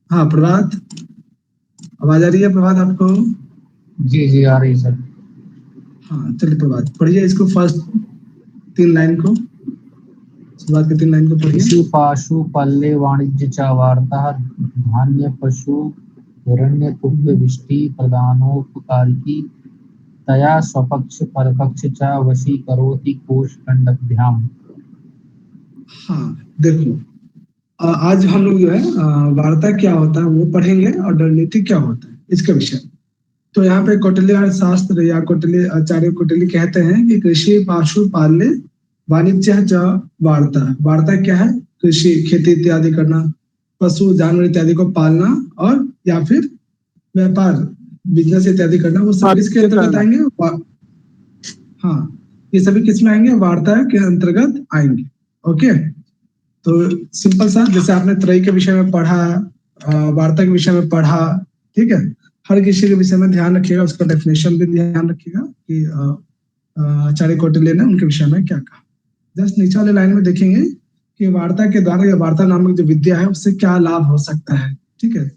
हाँ प्रभात, आवाज आ रही है प्रभात आपको? जी जी आ रही सर। हाँ चलिए प्रभात पढ़िए इसको, फर्स्ट 3 लाइन को, शुरुआत के 3 लाइन को पढ़िए। कृषि पाशु पल्ले वाणिज्य च वार्ता धान्य पशु हिरण्य कुप्य विष्टि प्रदानोपकारिकी तया स्वपक्ष परपक्ष च वशी करोति कोश खंडभ्याम। हाँ देखो, आज हम लोग जो है वार्ता क्या होता है वो पढ़ेंगे और रणनीति क्या होता है इसका विषय। तो यहाँ पे कौटिल्य अर्थशास्त्र या कौटिल्य आचार्य कौटिल्य कहते हैं कि कृषि पाशु पाल्य वाणिज्य च वार्ता। वार्ता क्या है? कृषि, खेती इत्यादि करना, पशु जानवर इत्यादि को पालना, और या फिर व्यापार, बिजनेस इत्यादि करना, वो सब किसके अंतर्गत आएंगे? हाँ, ये सभी किसमें आएंगे? वार्ता के अंतर्गत आएंगे। ओके, तो सिंपल सा, जैसे आपने त्रयी के विषय में पढ़ा, वार्ता के विषय में पढ़ा, ठीक है, हर किसी के विषय में ध्यान रखिएगा, उसका डेफिनेशन भी ध्यान रखिएगा कि आचार्य कौटिल्य ने उनके विषय में क्या कहा। जस्ट नीचे वाले लाइन में देखेंगे कि वार्ता के द्वारा या वार्ता नामक जो विद्या है उससे क्या लाभ हो सकता है। ठीक है,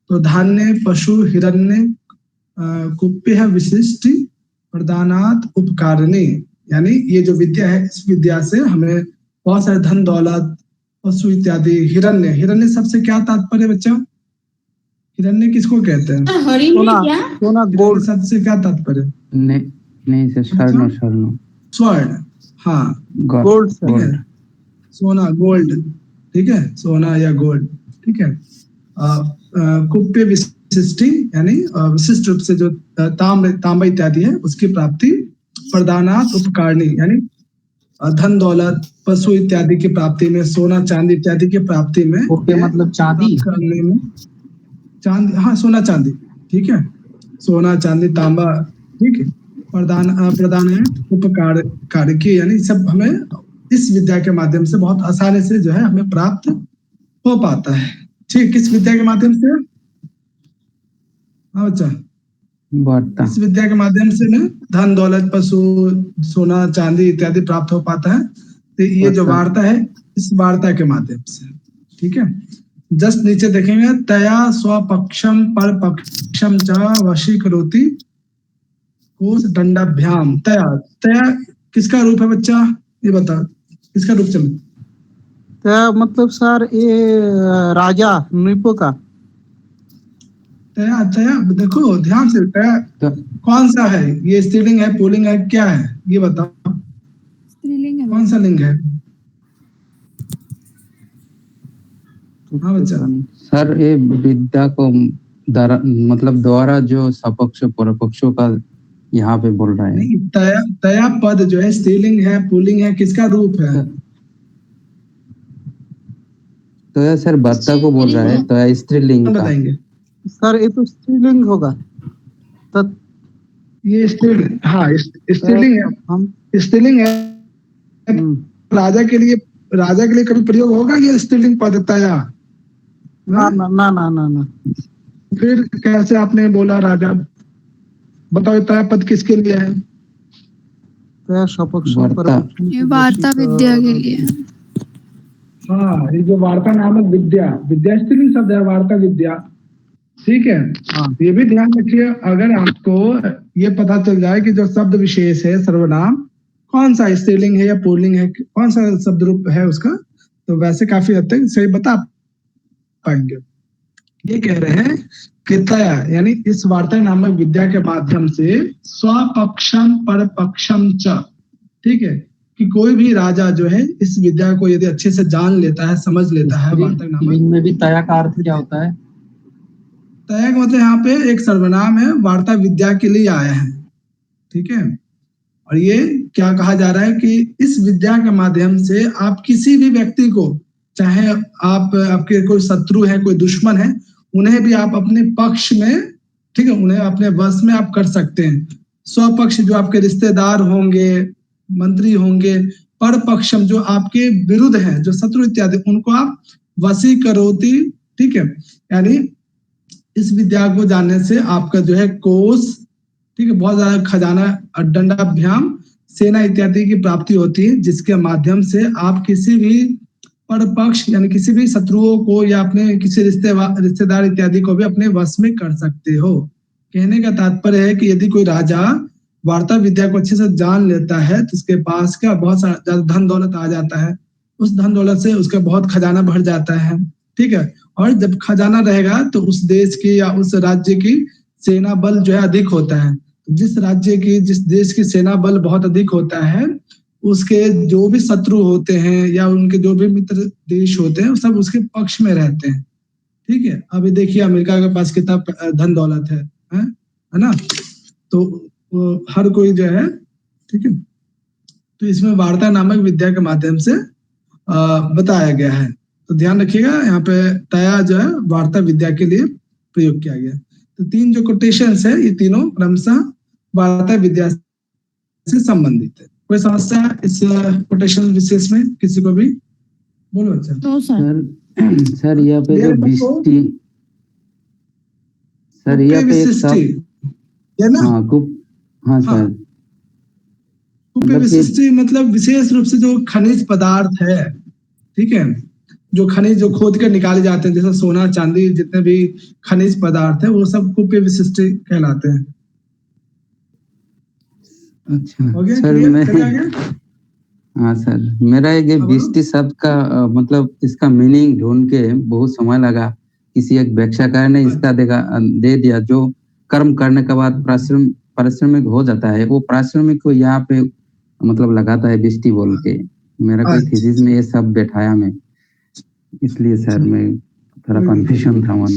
तो धान्य पशु हिरण्य कुप्य विशिष्ट प्रदानात उपकारणी, यानी ये जो विद्या है इस विद्या से हमें बहुत सारे धन दौलत पशु इत्यादि। हिरण्य, हिरण्य सबसे क्या तात्पर्य बच्चा? हिरण्य किसको कहते हैं? सोना गोल्ड शब्द से क्या तात्पर्य? नहीं सर, स्वर्ण स्वर्ण स्वर्ण, हाँ गोल्ड ठीक है, सोना गोल्ड, ठीक है, सोना या गोल्ड, ठीक है। कुप्य विशिष्टि यानी विशिष्ट रूप से जो तांबा इत्यादि है उसकी प्राप्ति, प्रदानात उपकारणी यानी धन दौलत पशु इत्यादि की प्राप्ति में, सोना चांदी इत्यादि की प्राप्ति में, मतलब चांदी करने में, चांदी, हाँ सोना चांदी, ठीक है, सोना चांदी तांबा, ठीक है, प्रदान उपकार कारकी, यानी सब हमें इस विद्या के माध्यम से बहुत आसानी से जो है हमें प्राप्त हो पाता है। ठीक, किस विद्या के माध्यम से? अच्छा, इस विद्या के माध्यम से में धन दौलत पशु सोना चांदी इत्यादि प्राप्त हो पाता है। तो ये जो वार्ता है इस वार्ता के माध्यम से, ठीक है। जस्ट नीचे देखेंगे, तया स्वपक्षम पर पक्षम च वशीकरोति कोश दंडाभ्याम। तया, तया किसका रूप है बच्चा? ये बता, किसका रूप चले? तया मतलब सर ये राजा नृपों का। तया, तया देखो ध्यान से, तया कौन सा है? ये स्त्रीलिंग है पुल्लिंग है क्या है ये बताओ? स्त्रीलिंग है। कौन सा लिंग है? हाँ बच्चा। सर ये विद्या को मतलब द्वारा जो सपक्ष परपक्षों का यहाँ पे बोल रहा है। नहीं, तया, तया पद जो है स्त्रीलिंग है पुल्लिंग है, किसका रूप है? तो यार सर वार्ता को बोल रहा है, तो यार स्त्रीलिंग का बताएंगे सर। ये तो स्त्रीलिंग होगा। तो ये स्त्रीलिंग, हाँ स्त्रीलिंग है, स्त्रीलिंग है। राजा के लिए कभी प्रयोग होगा ये स्त्रीलिंग पद तया? ना ना ना ना ना ना। फिर कैसे आपने बोला राजा? बताओ तया पद किसके लिए है? वार्ता विद्या के लिए। हाँ, ये जो वार्ता नामक विद्या, विद्या स्त्रीलिंग शब्द है, वार्ता विद्या, ठीक है। ये भी ध्यान रखिए, अगर आपको ये पता चल जाए कि जो शब्द विशेष है सर्वनाम कौन सा स्त्रीलिंग है या पुल्लिंग है, कौन सा शब्द रूप है उसका, तो वैसे काफी हद तक सही बता पाएंगे। ये कह रहे हैं कि तया यानी इस वार्ता नामक विद्या के माध्यम से स्वपक्षम परपक्षम च, ठीक है, कि कोई भी राजा जो है इस विद्या को यदि अच्छे से जान लेता है, समझ लेता है, वार्ता नामक में भी तया का अर्थ क्या होता है? तया का मतलब यहाँ पे एक सर्वनाम है, वार्ता विद्या के लिए आया है, ठीक है। और ये क्या कहा जा रहा है कि इस विद्या के माध्यम से आप किसी भी व्यक्ति को, चाहे आप आपके कोई शत्रु है कोई दुश्मन है, उन्हें भी आप अपने पक्ष में, ठीक है, उन्हें अपने वश में आप कर सकते हैं। स्वपक्ष जो आपके रिश्तेदार होंगे, मंत्री होंगे, पर पक्षम जो आपके विरुद्ध हैं, जो शत्रु इत्यादि, उनको आप वशी करोति, ठीक है, यानी इस विद्या को जानने से आपका जो है कोष, ठीक है, बहुत ज्यादा खजाना, दंडाभ्याम सेना इत्यादि की प्राप्ति होती है, जिसके माध्यम से आप किसी भी परपक्ष यानी किसी भी शत्रुओं को या अपने किसी रिश्तेदार इत्यादि को भी अपने वश में कर सकते हो। कहने का तात्पर्य है कि यदि कोई राजा वार्ता विद्या को अच्छे से जान लेता है तो उसके पास क्या बहुत सारा धन दौलत आ जाता है, उस धन दौलत से उसका बहुत खजाना भर जाता है, ठीक है। और जब खजाना रहेगा तो उस देश की या उस राज्य की सेना बल जो है अधिक होता है। जिस राज्य की जिस देश की सेना बल बहुत अधिक होता है उसके जो भी शत्रु होते हैं या उनके जो भी मित्र देश होते हैं सब उसके पक्ष में रहते हैं, ठीक है। अभी देखिए अमेरिका के पास कितना धन दौलत है ना। तो हर कोई जो है, ठीक है। तो इसमें वार्ता नामक विद्या के माध्यम से बताया गया है। तो ध्यान रखिएगा यहाँ पे तया जो है वार्ता विद्या के लिए प्रयोग किया गया। तो 3 जो कोटेशंस है ये तीनों क्रमशः वार्ता विद्या से संबंधित है। कोई समस्या इस कोटेशन विशेष में किसी को भी? बोलो अच्छा। No sir. सर यहाँ पे जो विष्टि, सर यहाँ पे एक है ना। हाँ सर, कुप्य विशिष्टि मतलब विशेष रूप से जो खनिज पदार्थ है, ठीक है, जो खनिज जो खोद कर निकाले जाते हैं जैसे सोना चांदी जितने भी खनिज पदार्थ है वो सब कुप्य विशिष्टि कहलाते हैं। अच्छा okay, सर हाँ सर, मेरा एक विष्टि शब्द का मतलब इसका मीनिंग ढूंढ के बहुत समय लगा। किसी एक व्याख्याकार ने इसका दे दिया जो कर्म करने के बाद पारिश्रमिक हो जाता है, वो पारिश्रमिक को यहाँ पे मतलब लगाता है विष्टि बोल के। मेरा कोई थीसिस में ये सब बैठाया मैं, इसलिए सर मैं थोड़ा कंफ्यूजन था मन।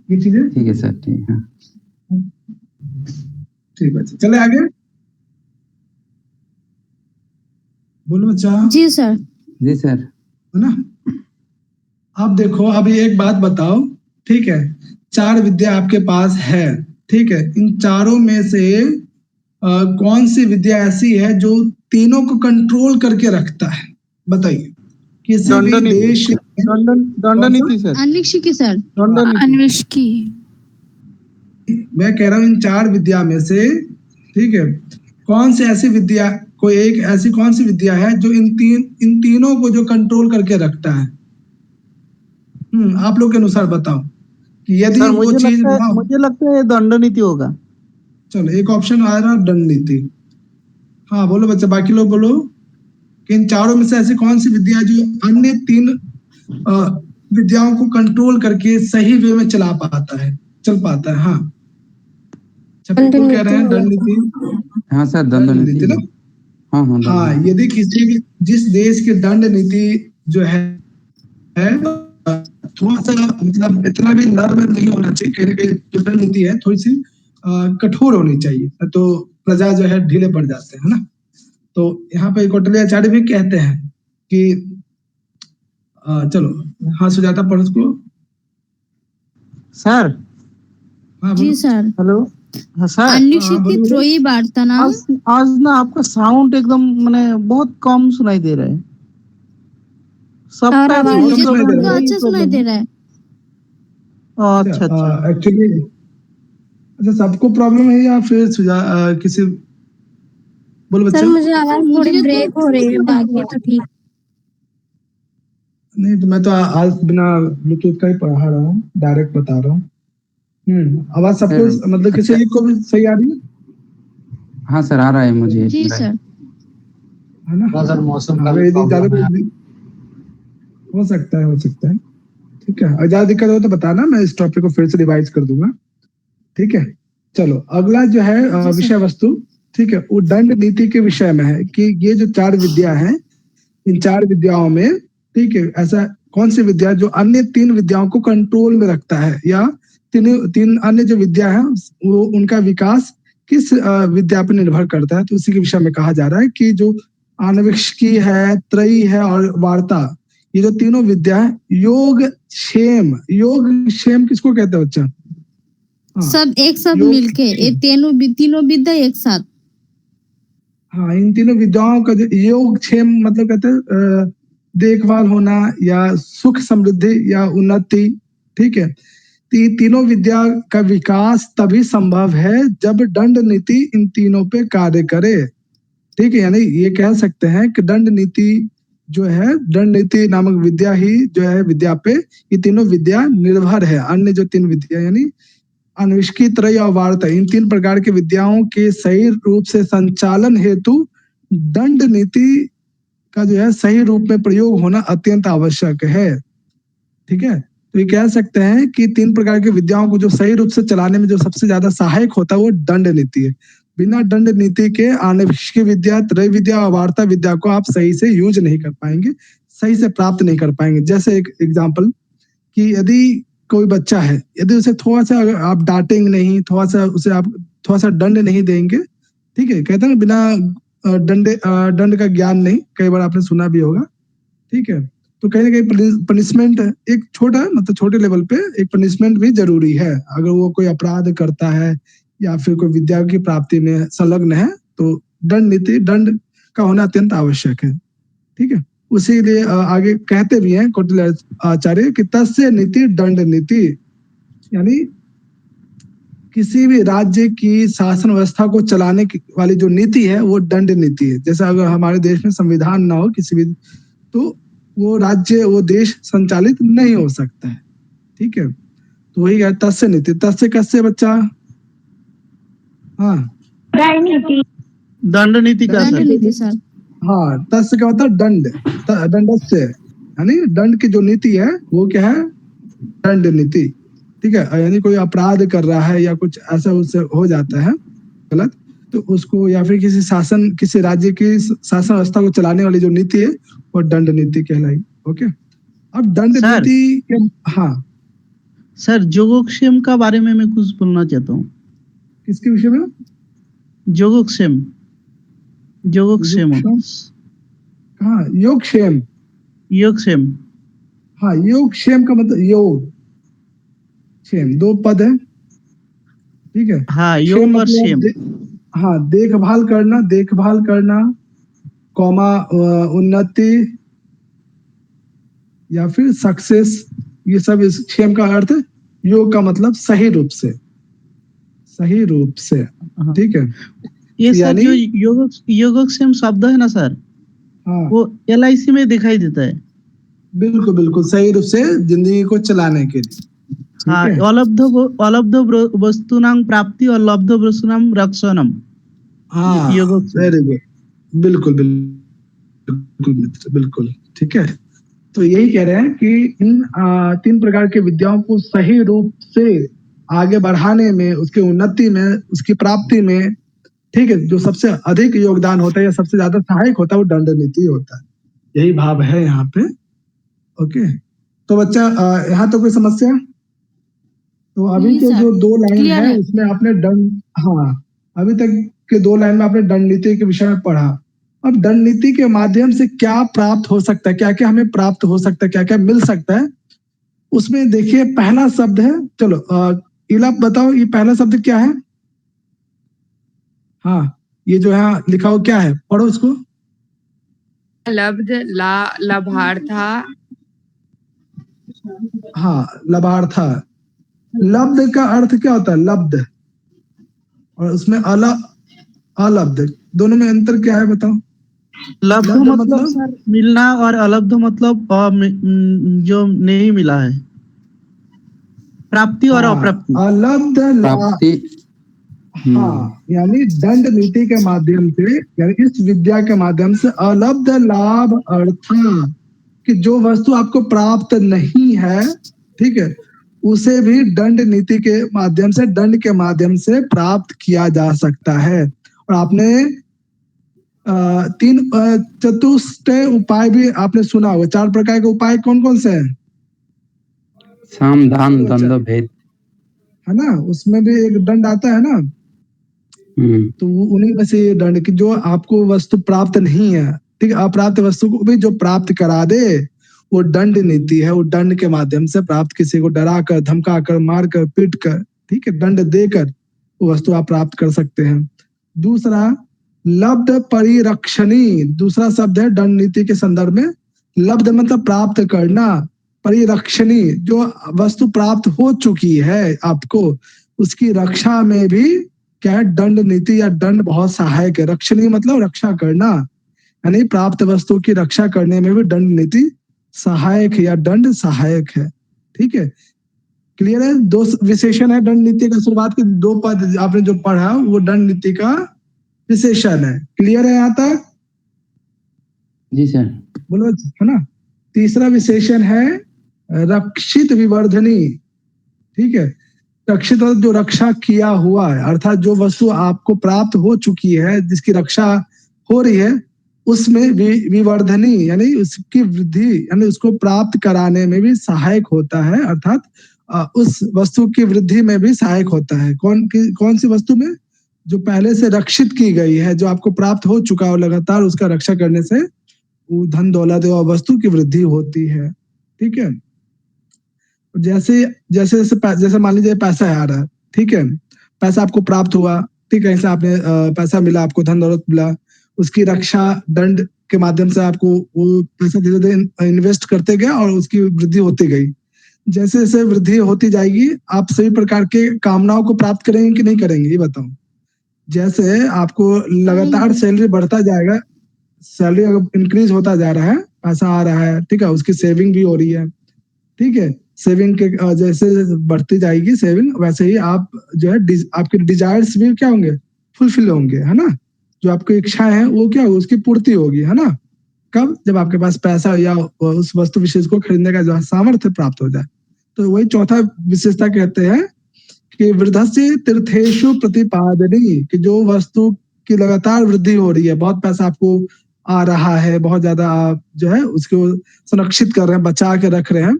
ठीक है सर, ठीक है, ठीक है। चले आगे, बोलो बच्चा। जी सर। जी सर, है ना। अब देखो अभी एक बात बताओ, ठीक है, 4 विद्या आपके पास है, ठीक है, इन चारों में से कौन सी विद्या ऐसी है जो तीनों को कंट्रोल करके रखता है? बताइए। किसी भी देश दंडनीति सर, अन्वेषी सर, दंडनीति। मैं कह रहा हूं इन 4 विद्या में से, ठीक है, कौन सी ऐसी विद्या, कोई एक ऐसी कौन सी विद्या है जो इन तीनों को जो कंट्रोल करके रखता है? आप लोग के अनुसार बताओ कि यदि वो चीज मुझे लगता है दंडनीति होगा। चलो एक ऑप्शन आ रहा दंड नीति। हाँ बोलो बच्चा, बाकी लोग बोलो कि इन चारों में से ऐसी कौन सी विद्या जो अन्य 3 विद्याओं को कंट्रोल करके सही वे में चल पाता है। हाँ बिल्कुल कह रहे हैं दंड नीति। हाँ सर, दंड नीति ना। हाँ यदि किसी भी जिस देश की दंड नीति जो है थोड़ा सा मतलब इतना भी नर्म नहीं होना चाहिए, कहीं जो दंड नीति है थोड़ी सी कठोर होनी चाहिए, तो प्रजा जो है ढीले पड़ जाते हैं ना। तो यहाँ पे कौटिल्याचार्य भी कहते हैं कि चलो हाँ सुजाता पढ़ उसको। सर हाँ जी सर। हेलो सर, अन्वेषी त्रयी वार्ता नाम। आज ना आपका साउंड एकदम मैंने बहुत कम सुनाई दे रहा है। सबका मुझे तो अच्छा सुनाई दे रहा है। अच्छा एक्चुअली अच्छा सबको प्रॉब्लम है या फिर किसी? बोलो बच्चा। सर मुझे आवाज थोड़ी ब्रेक हो रही है, बाकी तो ठीक। नहीं तो मैं तो आज बिना ब्लूटूथ का ही पढ़ा रहा हूँ, डायरेक्ट बता रहा हूँ। आवाज सबको मतलब किसी एक को भी सही आ रही है? हाँ सर, आ रहा है मुझे। जी सर। है ना सर, मौसम का हो सकता है, ठीक है। और ज्यादा दिक्कत हो तो बताना, मैं इस टॉपिक को फिर से रिवाइज कर दूंगा, ठीक है। चलो अगला जो है विषय वस्तु, ठीक है, वो दंड नीति के विषय में है कि ये जो 4 विद्या है, इन 4 विद्याओं में, ठीक है, ऐसा कौन सी विद्या जो अन्य 3 विद्याओं को कंट्रोल में रखता है, या 3 अन्य जो विद्या है वो उनका विकास किस विद्या पर निर्भर करता है। तो उसी के विषय में कहा जा रहा है कि जो आन्वेक्षिकी है, त्रयी है और वार्ता, ये जो तीनों विद्या है, योग क्षेम किसको कहते हैं बच्चा? सब एक साथ मिलके ये तीनों विद्या एक साथ। हाँ इन तीनों विद्याओं का जो योग क्षेम मतलब कहते हैं देखभाल होना या सुख समृद्धि या उन्नति, ठीक है। तीनों विद्या का विकास तभी संभव है जब दंड नीति इन तीनों पे कार्य करे, ठीक है। यानी ये कह सकते हैं कि दंड नीति जो है दंड नीति नामक विद्या ही जो है विद्या पे ये तीनों विद्या निर्भर है। अन्य जो 3 विद्या यानी अन्वेषकी, त्रयी और वार्ता, इन 3 प्रकार की विद्याओं के सही रूप से संचालन हेतु दंड नीति का जो है सही रूप में प्रयोग होना अत्यंत आवश्यक है। ठीक है, तो ये कह सकते हैं कि 3 प्रकार की विद्याओं को जो सही रूप से चलाने में जो सबसे ज्यादा सहायक होता है वो दंड नीति है। बिना दंड नीति के आणविक विद्या, त्रय विद्या और वार्ता विद्या को आप सही से यूज नहीं कर पाएंगे, सही से प्राप्त नहीं कर पाएंगे। जैसे एक एग्जांपल कि यदि कोई बच्चा है, यदि उसे थोड़ा सा अगर आप डांटेंगे नहीं, थोड़ा सा उसे आप थोड़ा सा दंड नहीं देंगे, ठीक है, कहते हैं बिना दंड का ज्ञान नहीं, कई बार आपने सुना भी होगा। ठीक है, तो कहीं ना कहीं पनिशमेंट एक छोटा मतलब छोटे लेवल पे एक पनिशमेंट भी जरूरी है। अगर वो कोई अपराध करता है या फिर कोई विद्या की प्राप्ति में संलग्न है तो दंड का होना अत्यंत आवश्यक है। ठीक है, उसी लिए आगे कहते भी हैं कौटिल्य आचार्य कि तस्य नीति दंड नीति, यानी किसी भी राज्य की शासन व्यवस्था को चलाने वाली जो नीति है वो दंड नीति है। जैसे अगर हमारे देश में संविधान ना हो किसी भी, तो वो राज्य वो देश संचालित नहीं हो सकता है। ठीक है, तो वही है तस्य नीति। तस्य कस्य बच्चा? हाँ, राजनीति। दंड नीति का दंड सर। नीति सर। हाँ, तस्य का मतलब दंड, दंडस्य, यानी दंड की जो नीति है वो क्या है? दंड नीति। ठीक है, यानी कोई अपराध कर रहा है या कुछ ऐसा उससे हो जाता है गलत, तो उसको या फिर किसी राज्य की शासन व्यवस्था को चलाने वाली जो नीति है वो दंड नीति कहलाएगी। ओके, अब दंड सर। नीति, हाँ सर योगक्षेम का बारे में मैं कुछ बोलना चाहता हूँ। किसके विषय में? योगक्षेम। योगक्षेम। हाँ, योगक्षेम। योगक्षेम। हाँ, योगक्षेम का मतलब योग क्षेम, 2 पद है। ठीक है, हाँ, क्षेम योग और मतलब क्षेम। हाँ, देखभाल करना, कॉमा उन्नति या फिर सक्सेस, ये सब इस क्षेम का अर्थ है। योग का मतलब सही रूप से। हाँ। ठीक है, ये सर यानी जो योगक्षेम शब्द है ना सर, हाँ वो LIC में दिखाई देता है। बिल्कुल सही रूप से जिंदगी को चलाने के लिए। हाँ, ठीक है? अलब्ध वस्तुनां प्राप्ति और लब्ध वस्तुनां रक्षणम। हाँ, योगक्षेम। वेरी गुड, बिल्कुल मित्र, बिल्कुल ठीक है। तो यही कह रहे हैं कि इन 3 प्रकार के विद्याओं को सही रूप से आगे बढ़ाने में, उसकी उन्नति में, उसकी प्राप्ति में, ठीक है, जो सबसे अधिक योगदान होता है या सबसे ज्यादा सहायक होता है वो दंड नीति होता है। यही भाव है यहाँ पे। ओके, तो बच्चा यहाँ तो कोई समस्या? तो अभी नहीं के सर, जो 2 लाइन क्लियर है है। उसमें आपने दंड, हाँ अभी तक के 2 लाइन में आपने दंड नीति के विषय में पढ़ा। अब दंड नीति के माध्यम से क्या प्राप्त हो सकता है, क्या क्या हमें प्राप्त हो सकता है, क्या क्या मिल सकता है, उसमें देखिए पहला शब्द है, चलो इला बताओ ये पहला शब्द क्या है? हाँ, ये जो है लिखा हो क्या है, पढ़ो उसको। लब्ध, लाभार्था। हाँ, लाभार्था। लब्ध का अर्थ क्या होता है? लब्ध, और उसमें अलब्ध, दोनों में अंतर क्या है बताओ? लब्ध मतलब सर मिलना और अलब्ध मतलब जो नहीं मिला है, प्राप्ति और अप्राप्ति। अलब्ध प्राप्ति। हाँ, यानी दंड नीति के माध्यम से, यानी इस विद्या के माध्यम से अलब्ध लाभ अर्थात कि जो वस्तु आपको प्राप्त नहीं है, ठीक है, उसे भी दंड नीति के माध्यम से, दंड के माध्यम से प्राप्त किया जा सकता है। और आपने 3 चतुष्टय उपाय भी आपने सुना होगा। 4 प्रकार के उपाय कौन कौन से हैं? साम दान दंड भेद, है ना, उसमें भी एक दंड आता है ना। तो उन्हीं में से ये दंड कि जो आपको वस्तु प्राप्त नहीं है, ठीक है, अप्राप्त वस्तु को भी जो प्राप्त करा दे वो दंड नीति है। वो दंड के माध्यम से प्राप्त, किसी को डरा कर, धमका कर, मार कर, पीट कर, ठीक है, दंड देकर वो वस्तु आप प्राप्त कर सकते हैं। दूसरा लब्ध परिरक्षणी, दूसरा शब्द है दंड नीति के संदर्भ में। लब्ध मतलब प्राप्त करना, परिरक्षणी जो वस्तु प्राप्त हो चुकी है आपको, उसकी रक्षा में भी क्या है? दंड नीति या दंड बहुत सहायक है। रक्षणी मतलब रक्षा करना, यानी प्राप्त वस्तु की रक्षा करने में भी दंड नीति सहायक है या दंड सहायक है। ठीक है, क्लियर है? दो विशेषण है दंड नीति का, शुरुआत के दो पद आपने जो पढ़ा वो दंड नीति का विशेषण है। क्लियर है यहाँ तक? जी सर। बोलो, है ना? तीसरा विशेषण है रक्षित विवर्धनी। ठीक है, रक्षित जो रक्षा किया हुआ है, अर्थात जो वस्तु आपको प्राप्त हो चुकी है, जिसकी रक्षा हो रही है, उसमें विवर्धनी यानी उसकी वृद्धि यानी उसको प्राप्त कराने में भी सहायक होता है, अर्थात उस वस्तु की वृद्धि में भी सहायक होता है। कौन सी वस्तु में? जो पहले से रक्षित की गई है, जो आपको प्राप्त हो चुका है, लगातार उसका रक्षा करने से वो धन दौलत और वस्तु की वृद्धि होती है। ठीक है, जैसे जैसे जैसे मान लीजिए पैसा आ रहा है, ठीक है, पैसा आपको प्राप्त हुआ, ठीक है, ऐसे आपने पैसा मिला, आपको धन दौलत मिला, उसकी रक्षा दंड के माध्यम से आपको वो पैसा धीरे धीरे इन्वेस्ट करते गए और उसकी वृद्धि होती गई। जैसे जैसे वृद्धि होती जाएगी, आप सभी प्रकार के कामनाओं को प्राप्त करेंगे कि नहीं करेंगे, ये बताओ। जैसे आपको लगातार सैलरी बढ़ता जाएगा, सैलरी अगर इंक्रीज होता जा रहा है, पैसा आ रहा है, ठीक है, उसकी सेविंग भी हो रही है, ठीक है, सेविंग के जैसे बढ़ती जाएगी सेविंग, वैसे ही आप जो है आपके डिजायर्स भी क्या होंगे? फुलफिल होंगे, है ना? जो आपकी इच्छाएं हैं वो क्या होगी? उसकी पूर्ति होगी, है ना? कब? जब आपके पास पैसा या उस वस्तु विशेष को खरीदने का जो सामर्थ्य प्राप्त हो जाए। तो वही चौथा विशेषता कहते हैं कि वृद्धस्य तीर्थेषु प्रतिपादनी, कि जो वस्तु की लगातार वृद्धि हो रही है, बहुत पैसा आपको आ रहा है, बहुत ज्यादा आप जो है उसको संरक्षित कर रहे हैं, बचा के रख रहे हैं,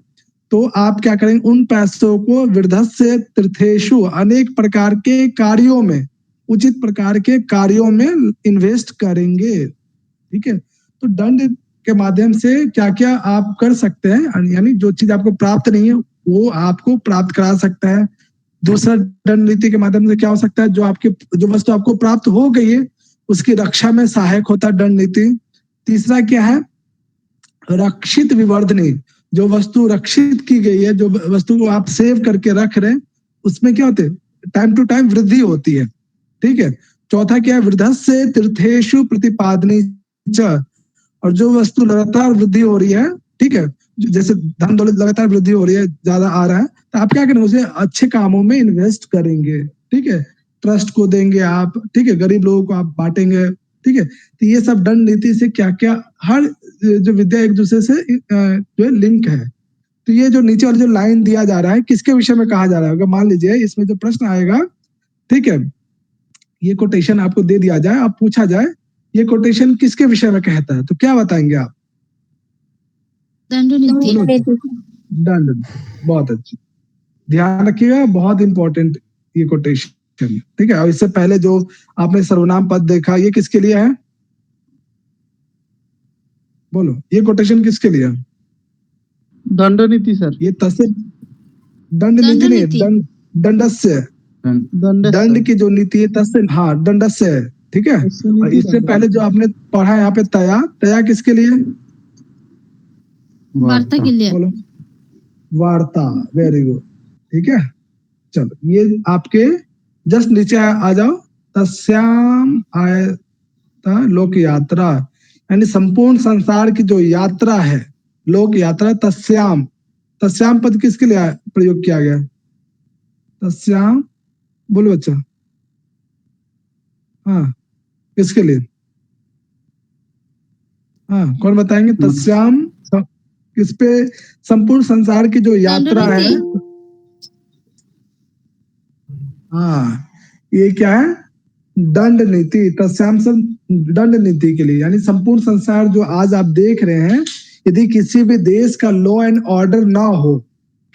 तो आप क्या करेंगे? उन पैसों को वृद्धस्य तीर्थेषु अनेक प्रकार के कार्यों में, उचित प्रकार के कार्यों में इन्वेस्ट करेंगे। ठीक है, तो दंड के माध्यम से क्या क्या आप कर सकते हैं, यानी जो चीज आपको प्राप्त नहीं है वो आपको प्राप्त करा सकता है। दूसरा दंड नीति के माध्यम से क्या हो सकता है? जो वस्तु आपको प्राप्त हो गई है उसकी रक्षा में सहायक होता है दंड नीति। तीसरा क्या है? रक्षित विवर्धनी, जो वस्तु रक्षित की गई है, जो वस्तु को आप सेव करके रख रहे हैं, उसमें क्या होते हैं? टाइम टू टाइम वृद्धि होती है। ठीक है, चौथा क्या है? वृद्धस्य तीर्थेषु प्रतिपादनी च, और जो वस्तु लगातार वृद्धि हो रही है, ठीक है, जैसे धन दौलत लगातार वृद्धि हो रही है, ज्यादा आ रहा है, तो आप क्या करेंगे? उसे अच्छे कामों में इन्वेस्ट करेंगे। ठीक है, ट्रस्ट को देंगे आप, ठीक है, गरीब लोगों को आप बांटेंगे। ठीक है, तो ये सब दंड नीति से क्या क्या, हर जो विद्या एक दूसरे से जो लिंक है। तो ये जो नीचे वाली जो लाइन दिया जा रहा है, किसके विषय में कहा जा रहा है? अगर मान लीजिए इसमें जो प्रश्न आएगा, ठीक है, ये कोटेशन आपको दे दिया जाए, आप पूछा जाए ये कोटेशन किसके विषय में कहता है, तो क्या बताएंगे आप? दंड नीति। दंड, बहुत अच्छी, ध्यान रखिएगा, बहुत इंपॉर्टेंट ये कोटेशन। ठीक है, और इससे पहले जो आपने सर्वनाम पद देखा, ये किसके लिए है? बोलो, ये कोटेशन किसके लिए है? दंड नीति सर। ये तस्य दंड नीति नहीं है, दंडस्य, दंड की जो नीति है तस्य, हाँ, दंडस्य है। ठीक है, और इससे पहले जो आपने पढ़ा यहाँ पे तया किसके लिए? वार्ता के लिए। बोलो, वार्ता, वेरी गुड। ठीक है, चलो ये आपके जस्ट नीचे आ जाओ। तस्याम आयता लोक यात्रा, यानी संपूर्ण संसार की जो यात्रा है, लोक यात्रा, तस्याम, तस्याम पद किसके लिए प्रयोग किया गया? तस्याम, बोलो बच्चा, हाँ, किसके लिए? हाँ, कौन बताएंगे? तस्याम किस पे? संपूर्ण संसार की जो यात्रा है, हाँ, ये क्या है? दंड नीति। तस्याम दंड नीति के लिए, यानी संपूर्ण संसार जो आज आप देख रहे हैं, यदि किसी भी देश का लॉ एंड ऑर्डर ना हो,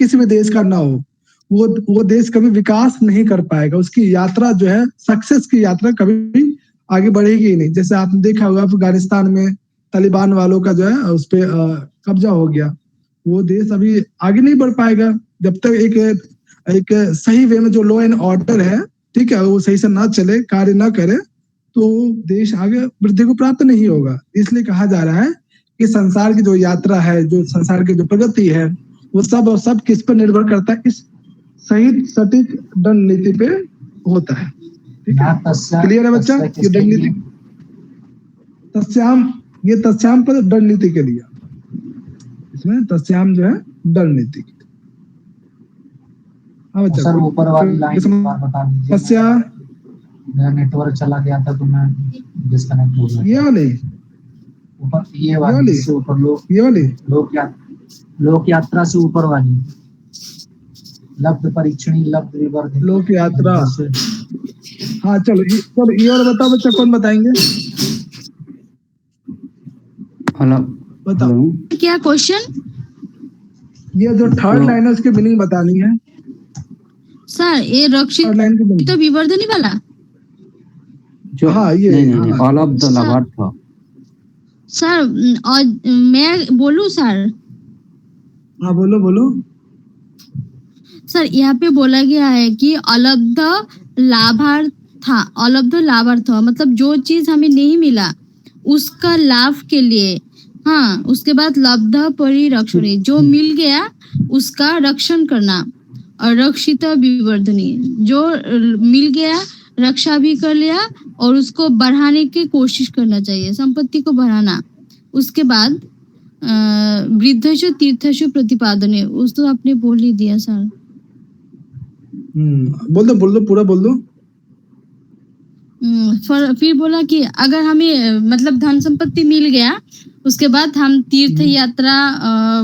किसी भी देश का ना हो, वो देश कभी विकास नहीं कर पाएगा। उसकी यात्रा जो है, सक्सेस की यात्रा कभी आगे बढ़ेगी ही नहीं। जैसे आपने देखा होगा अफगानिस्तान में तालिबान वालों का जो है उस पर कब्जा हो गया, वो देश अभी आगे नहीं बढ़ पाएगा जब तक एक सही वे में जो लॉ एंड ऑर्डर है, ठीक है, वो सही से ना चले, कार्य ना करे, तो देश आगे वृद्धि को प्राप्त नहीं होगा। इसलिए कहा जा रहा है कि संसार की जो यात्रा है, जो संसार की जो प्रगति है, वो सब और सब किस पर निर्भर करता है? इस सही सटीक दंड नीति पे होता है। ठीक है, क्लियर है बच्चा? ये दंड नीति, तस्याम ये तस्याम पर दंड नीति के लिए, इसमें तस्याम जो है दंड नीति के लिए। हाँ बच्चा, सर ऊपर वाली लाइन एक बार बता दीजिए। समस्या मेरा नेटवर्क चला गया था तो मैं डिस्कनेक्ट हो गया। ये वाली, ऊपर ये वाली, इससे ऊपर ये वाली लोक यात्रा से ऊपर वाली, लब्ध परीक्षणी, लब्ध विवर्धनी, लोक यात्रा। हाँ चलो ये वाला बताओ बच्चा, कौन बताएंगे? बताओ क्या क्वेश्चन? ये जो थर्ड लाइन है उसकी मीनिंग बतानी है सर ये रक्षित थर्ड लाइन की meaning। तो विवर्धनी वाला जो हाँ ये नहीं ऑल ऑफ द लाभार्थ। सर। और मैं बोलूं सर? हाँ बोलो। सर यहाँ पे बोला गया है कि अलब्ध लाभार्थ मतलब जो चीज हमें नहीं मिला उसका लाभ के लिए। हाँ, उसके बाद लब्ध परिरक्षणे, जो मिल गया उसका रक्षण करना, और रक्षित विवर्धनी, जो मिल गया रक्षा भी कर लिया और उसको बढ़ाने की कोशिश करना चाहिए, संपत्ति को बढ़ाना। उसके बाद वृद्धशु तीर्थशु प्रतिपादने, उस तो आपने बोल ही दिया सर। बोल दो पूरा बोल दो। फिर बोला कि अगर हमें मतलब धन संपत्ति मिल गया उसके बाद हम तीर्थ यात्रा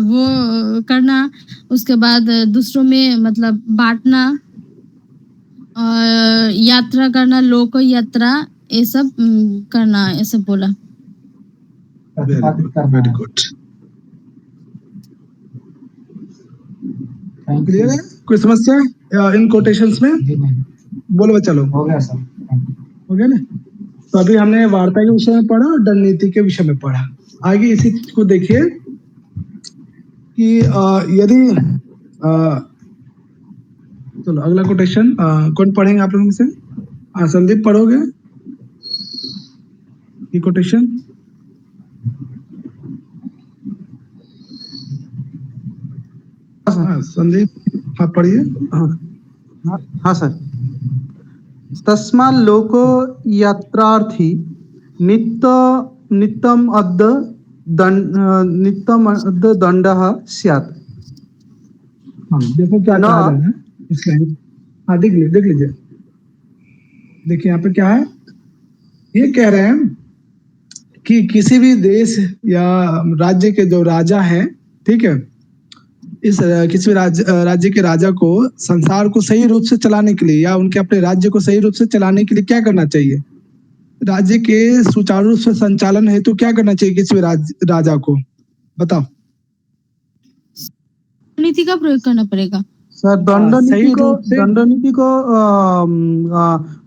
वो करना, उसके बाद दूसरों में मतलब बांटना, यात्रा करना, लोक यात्रा, ये सब करना, ऐसे बोला। Very good. क्लियर है? कोई समस्या इन कोटेशंस में? बोलो बच्चा लोग। हो गया सर, हो गया ना? तो अभी हमने वार्ता के विषय में पढ़ा और दंड नीति के विषय में पढ़ा। आगे इसी चीज को देखिए कि यदि चलो अगला कोटेशन कौन पढ़ेंगे आप लोगों में से? संदीप पढ़ोगे ये कोटेशन? हाँ संदीप आप पढ़िए। हाँ सर। तस्मात् लोको यात्रार्थी नित्यम अद्य दंडः स्यात्। हाँ देखो क्या कहा जा रहा है इसका। हाँ देख लीजिए देखिए यहाँ पे क्या है। ये कह रहे हैं कि किसी भी देश या राज्य के जो राजा हैं, ठीक है, इस किसी भी राज्य के राजा को संसार को सही रूप से चलाने के लिए या उनके अपने राज्य को सही रूप से चलाने के लिए क्या करना चाहिए? राज्य के सुचारू रूप से संचालन हेतु क्या करना चाहिए किसी भी राजा को? बताओ। नीति का प्रयोग करना पड़ेगा सर। दंड नीति को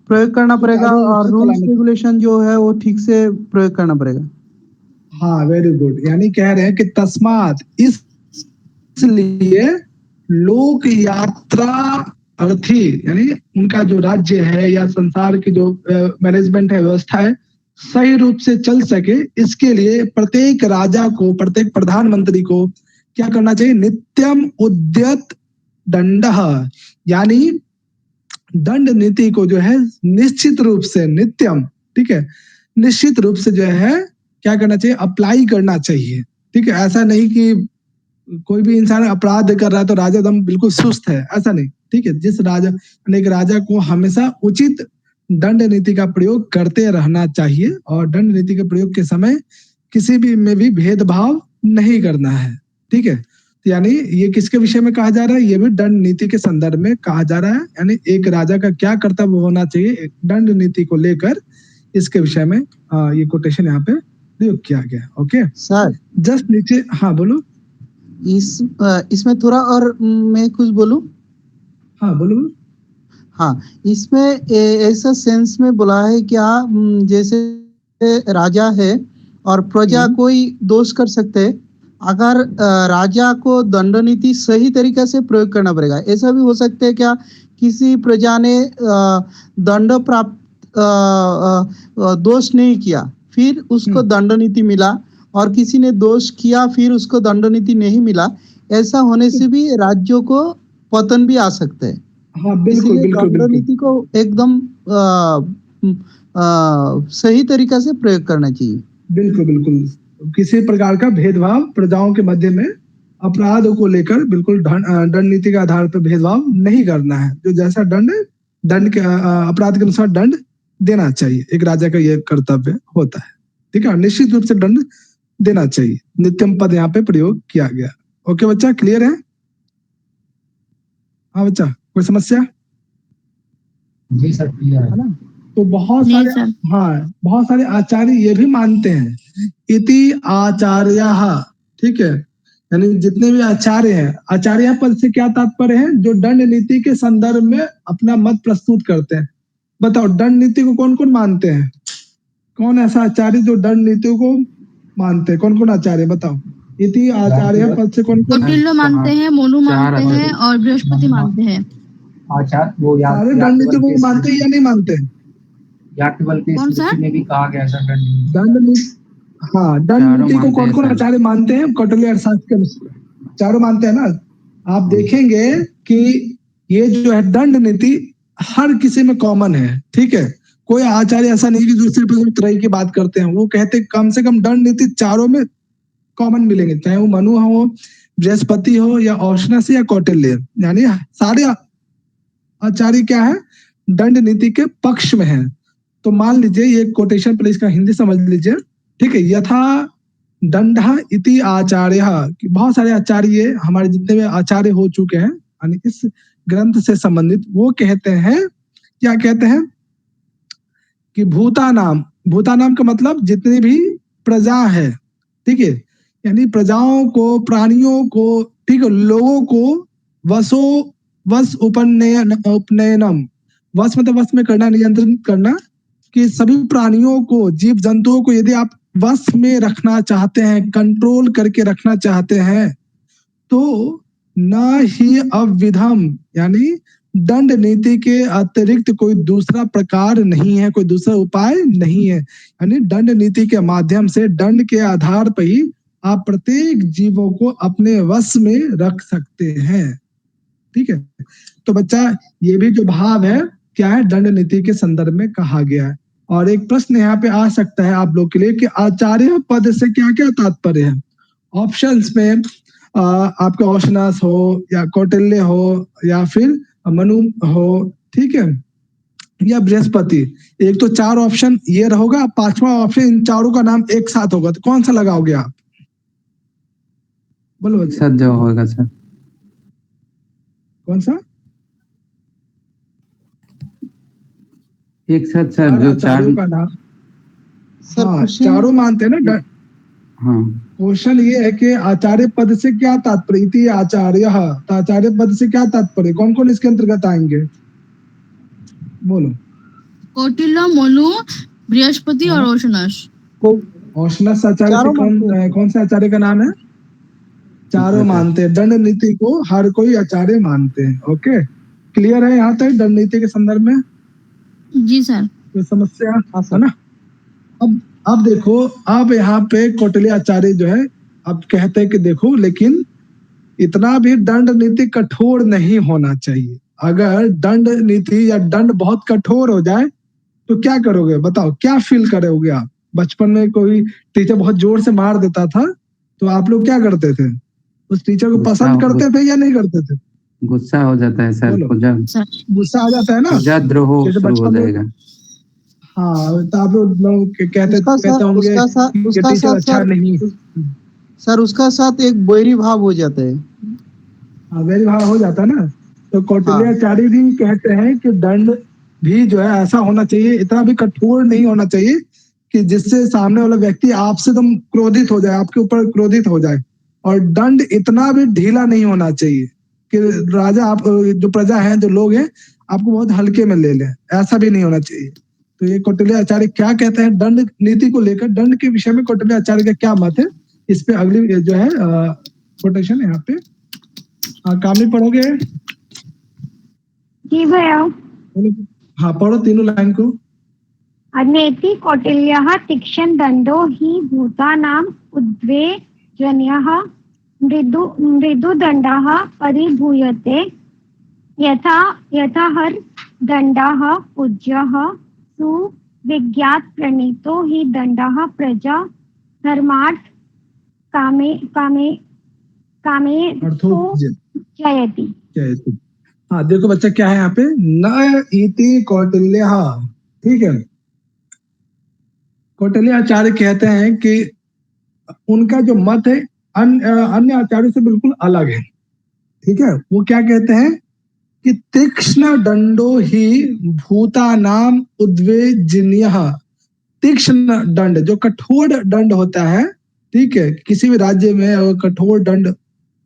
प्रयोग करना पड़ेगा और रूल्स रेगुलेशन जो है वो ठीक से प्रयोग करना पड़ेगा। हाँ वेरी गुड। यानी कह रहे हैं कि तस्मात इसलिए लोक यात्रा अर्थी, यानी उनका जो राज्य है या संसार की जो मैनेजमेंट है, व्यवस्था है, सही रूप से चल सके, इसके लिए प्रत्येक राजा को, प्रत्येक प्रधानमंत्री को क्या करना चाहिए? नित्यम उद्यत दंड, यानी दंड नीति को जो है निश्चित रूप से, नित्यम, ठीक है, निश्चित रूप से जो है क्या करना चाहिए? अप्लाई करना चाहिए। ठीक है, ऐसा नहीं कि कोई भी इंसान अपराध कर रहा है तो राजा दम बिल्कुल सुस्त है, ऐसा नहीं। ठीक है, जिस राजा एक राजा को हमेशा उचित दंड नीति का प्रयोग करते रहना चाहिए और दंड नीति के प्रयोग के समय किसी भी में भी भेदभाव नहीं करना है। ठीक है, तो यानी ये किसके विषय में कहा जा रहा है? ये भी दंड नीति के संदर्भ में कहा जा रहा है। यानी एक राजा का क्या कर्तव्य होना चाहिए दंड नीति को लेकर, इसके विषय में ये कोटेशन यहाँ पे प्रयोग किया गया। ओके सर, जस्ट नीचे। हाँ बोलो। इसमें थोड़ा और मैं कुछ बोलूं? हाँ बोलो। हाँ, इसमें ऐसा सेंस में बोला है क्या, जैसे राजा है और प्रजा कोई दोष कर सकते हैं, अगर राजा को दंड नीति सही तरीके से प्रयोग करना पड़ेगा। ऐसा भी हो सकता है क्या, किसी प्रजा ने दंड प्राप्त दोष नहीं किया फिर उसको दंड नीति मिला, और किसी ने दोष किया फिर उसको दंड नीति नहीं मिला, ऐसा होने से भी राज्यों को पतन भी आ सकते हैं। हाँ बिल्कुल बिल्कुल। दंड नीति को एकदम सही तरीका से प्रयोग करना चाहिए। बिल्कुल बिल्कुल किसी प्रकार का भेदभाव प्रजाओं के मध्य में अपराध को लेकर बिल्कुल दंड नीति के आधार पर भेदभाव नहीं करना है। जो जैसा दंड के अपराध के अनुसार दंड देना चाहिए, एक राजा का ये कर्तव्य होता है। ठीक है, निश्चित रूप से दंड देना चाहिए। नित्यम पद यहाँ पे प्रयोग किया गया। ओके बच्चा, क्लियर है? हाँ बच्चा, कोई समस्या? जी सर क्लियर है है। ना? तो बहुत नहीं सारे, सर। हाँ बहुत सारे आचार्य ये भी मानते हैं इति आचार्यः, ठीक है, यानी जितने भी आचार्य हैं, आचार्य पद से क्या तात्पर्य है? जो दंड नीति के संदर्भ में अपना मत प्रस्तुत करते हैं। बताओ दंड नीति को कौन कौन मानते हैं? कौन ऐसा आचार्य जो दंड नीति को मानते हैं? कौन कौन आचार्य बताओ? इति आचार्य पद से कौन कौन? कौटिल्य मानते हैं, मोनू मानते हैं और बृहस्पति मानते हैं। आचार्य वो सारे दंड नीति को मानते हैं या नहीं मानते हैं? याज्ञवल्क्य के कौन सा? स्मृति में भी कहा गया सर दंड नीति। दंड नीति, हाँ दंड चारों नीति को मानते कौन हैं कौन सर। आचार्य मानते हैं? कौटिल्य अर्थशास्त्र के अनुसार चारों मानते हैं ना। आप देखेंगे कि ये जो है दंड नीति हर किसी में कॉमन है। ठीक है, कोई आचार्य ऐसा नहीं कि जो सिर्फ त्रय की बात करते हैं। वो कहते कम से कम दंड नीति चारों में कॉमन मिलेंगे, चाहे वो मनु हो, बृहस्पति हो या औशनस या कौटिल्य, यानी सारे आचार्य क्या है? दंड नीति के पक्ष में है। तो मान लीजिए ये कोटेशन प्लीज का हिंदी समझ लीजिए। ठीक है, यथा दंड इति आचार्य, बहुत सारे आचार्य हमारे जितने भी आचार्य हो चुके हैं यानी इस ग्रंथ से संबंधित, वो कहते हैं, क्या कहते हैं कि भूतानाम का मतलब जितनी भी प्रजा है, ठीक है, यानी प्रजाओं को, प्राणियों को, ठीक है, लोगों को वश उपनयनम, वश मतलब वश में करना, नियंत्रित करना, कि सभी प्राणियों को, जीव जंतुओं को यदि आप वश में रखना चाहते हैं, कंट्रोल करके रखना चाहते हैं, तो न ही अविधम, यानी दंड नीति के अतिरिक्त कोई दूसरा प्रकार नहीं है, कोई दूसरा उपाय नहीं है। यानी दंड नीति के माध्यम से, दंड के आधार पर ही आप प्रत्येक जीवों को अपने वश में रख सकते हैं। ठीक है, तो बच्चा ये भी जो भाव है क्या है? दंड नीति के संदर्भ में कहा गया है। और एक प्रश्न यहाँ पे आ सकता है आप लोग के लिए कि आचार्य पद से क्या क्या तात्पर्य है? ऑप्शंस में आपका औशनस हो या कौटिल्य हो या फिर मनु हो, ठीक है, या बृहस्पति। एक तो चार ऑप्शन ये रहोगा, पांचवा ऑप्शन इन चारों का नाम एक साथ होगा, तो कौन सा लगाओगे आप? बोलो बच्चा, सर जो होगा सर। कौन सा? एक साथ सर, जो चार, आचार्यों का नाम। सर हाँ, क्वेश्चन चारों मानते हैं ना। हाँ क्वेश्चन ये है कि आचार्य पद से क्या तात्पर्य? इति आचार्य, तो आचार्य पद से क्या तात्पर्य? कौन कौन इसके अंतर्गत आएंगे? बोलो। कौटिल्य, मोनू, बृहस्पति और औशनस। औशनस आचार्य चारों से मानते हैं। कौन सा आचार्य का नाम है? चारों मानते हैं। दंड नीति को हर कोई आचार्य मानते हैं। ओके, क्लियर है यहाँ तक दंड नीति के संदर्भ में? जी सर। कोई समस्या हाँ है सर। ना? अब देखो, अब यहाँ पे कौटिल्य आचार्य जो है अब कहते हैं कि देखो, लेकिन इतना भी दंड नीति कठोर नहीं होना चाहिए। अगर दंड नीति या दंड बहुत कठोर हो जाए तो क्या करोगे? बताओ, क्या फील करोगे आप? बचपन में कोई टीचर बहुत जोर से मार देता था तो आप लोग क्या करते थे? उस टीचर को पसंद करते थे या नहीं करते थे? गुस्सा हो जाता है सर, बोलो। पूजा गुस्सा आ जाता है ना, द्रोह जैसे शुरू हो बचपन में। जाएगा। हाँ, तो आप लोग कहते होंगे कि टीचर अच्छा नहीं। सर उसका साथ एक बैरी भाव हो जाता है। हाँ, वैरी भाव हो जाता है ना। तो कौटिल्य आचार्य भी कहते हैं कि दंड भी जो है ऐसा होना चाहिए, इतना भी कठोर नहीं होना चाहिए कि जिससे सामने वाला व्यक्ति आपसे एकदम क्रोधित हो जाए, आपके ऊपर क्रोधित हो जाए। और दंड इतना भी ढीला नहीं होना चाहिए कि राजा, आप जो प्रजा है, जो लोग हैं, आपको बहुत हल्के में ले लें, ऐसा भी नहीं होना चाहिए। तो ये कौटिल्य आचार्य क्या कहते हैं दंड नीति को लेकर? दंड के विषय में कौटिल्य आचार्य का क्या मत है? इस पे अगली जो है कोटेशन यहाँ पे कामनी पढ़ोगे? जी भैया। हाँ, पढ़ो तीनों लाइन को। अनेति कौटिल्यः तीक्ष्ण दंडो हि भूतानाम उद्वेजनीयः मृदुदंडः परिभूयते यथा हर दंडः पूज्यः विज्ञात प्रणीतो हि दंडः प्रजा धर्मार्थ कामे कामे कामे अर्थो जयति। जयति। हाँ देखो बच्चा क्या है यहाँ पे, न इति कौटिल्य, ठीक है। कौटिल्य आचार्य कहते हैं कि उनका जो मत है अन्य आचार्यों से बिल्कुल अलग है, ठीक है। वो क्या कहते हैं कि तीक्ष्ण दंडो ही भूतानाम उद्वेजनीयः। तीक्ष्ण दंड, जो कठोर दंड होता है, ठीक है, किसी भी राज्य में अगर कठोर दंड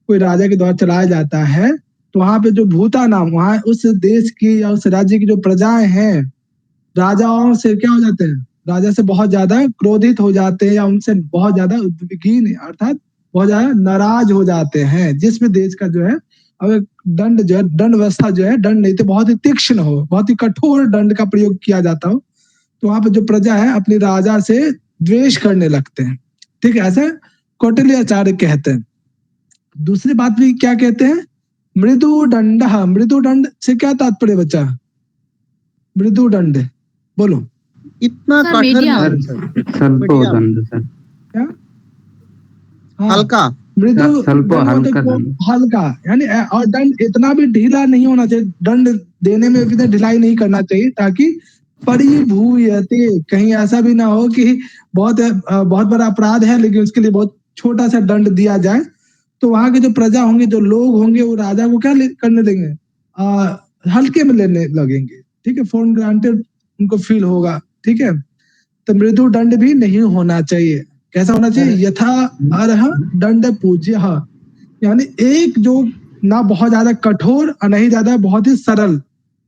कोई राजा के द्वारा चलाया जाता है तो वहां पे जो भूतानाम, वहां उस देश की या उस राज्य की जो प्रजाएं हैं, राजाओं से क्या हो जाते हैं, राजा से बहुत ज्यादा क्रोधित हो जाते हैं या उनसे बहुत ज्यादा उद्विग्न अर्थात बहुत ज्यादा नाराज हो जाते हैं। जिसमें देश का जो है अगर दंड जो है, दंड व्यवस्था जो है, दंड नहीं तो बहुत ही तीक्ष्ण हो, बहुत ही कठोर दंड का प्रयोग किया जाता हो, तो वहां पे जो प्रजा है अपने राजा से द्वेष करने लगते हैं, ठीक है। ऐसा कौटिल्य आचार्य कहते हैं। दूसरी बात भी क्या कहते हैं, मृदु दंड। मृदु दंड से क्या तात्पर्य बच्चा, मृदु दंड बोलो। इतना सर, कठोर मीडियम। नहीं, स्वल्पो दंड सर। क्या? हाँ, हल्का। मृदु स्वल्प दंड हल्का मतलब दंड। हल्का, यानी और दंड इतना भी ढीला नहीं होना चाहिए, दंड देने में भी ढिलाई नहीं करना चाहिए, ताकि परिभूयते, कहीं ऐसा भी ना हो कि बहुत बड़ा अपराध है लेकिन उसके लिए बहुत छोटा सा दंड दिया जाए, तो वहां के जो प्रजा होंगे, जो लोग होंगे, वो राजा को क्या करने देंगे, हल्के में लेने लगेंगे, ठीक है। फॉर ग्रांटेड उनको फील होगा, ठीक है। तो मृदु दंड भी नहीं होना चाहिए। कैसा होना चाहिए, यथा अर्ह दंड पूज्य, यानी एक जो ना बहुत ज्यादा कठोर और नहीं ज्यादा बहुत ही सरल,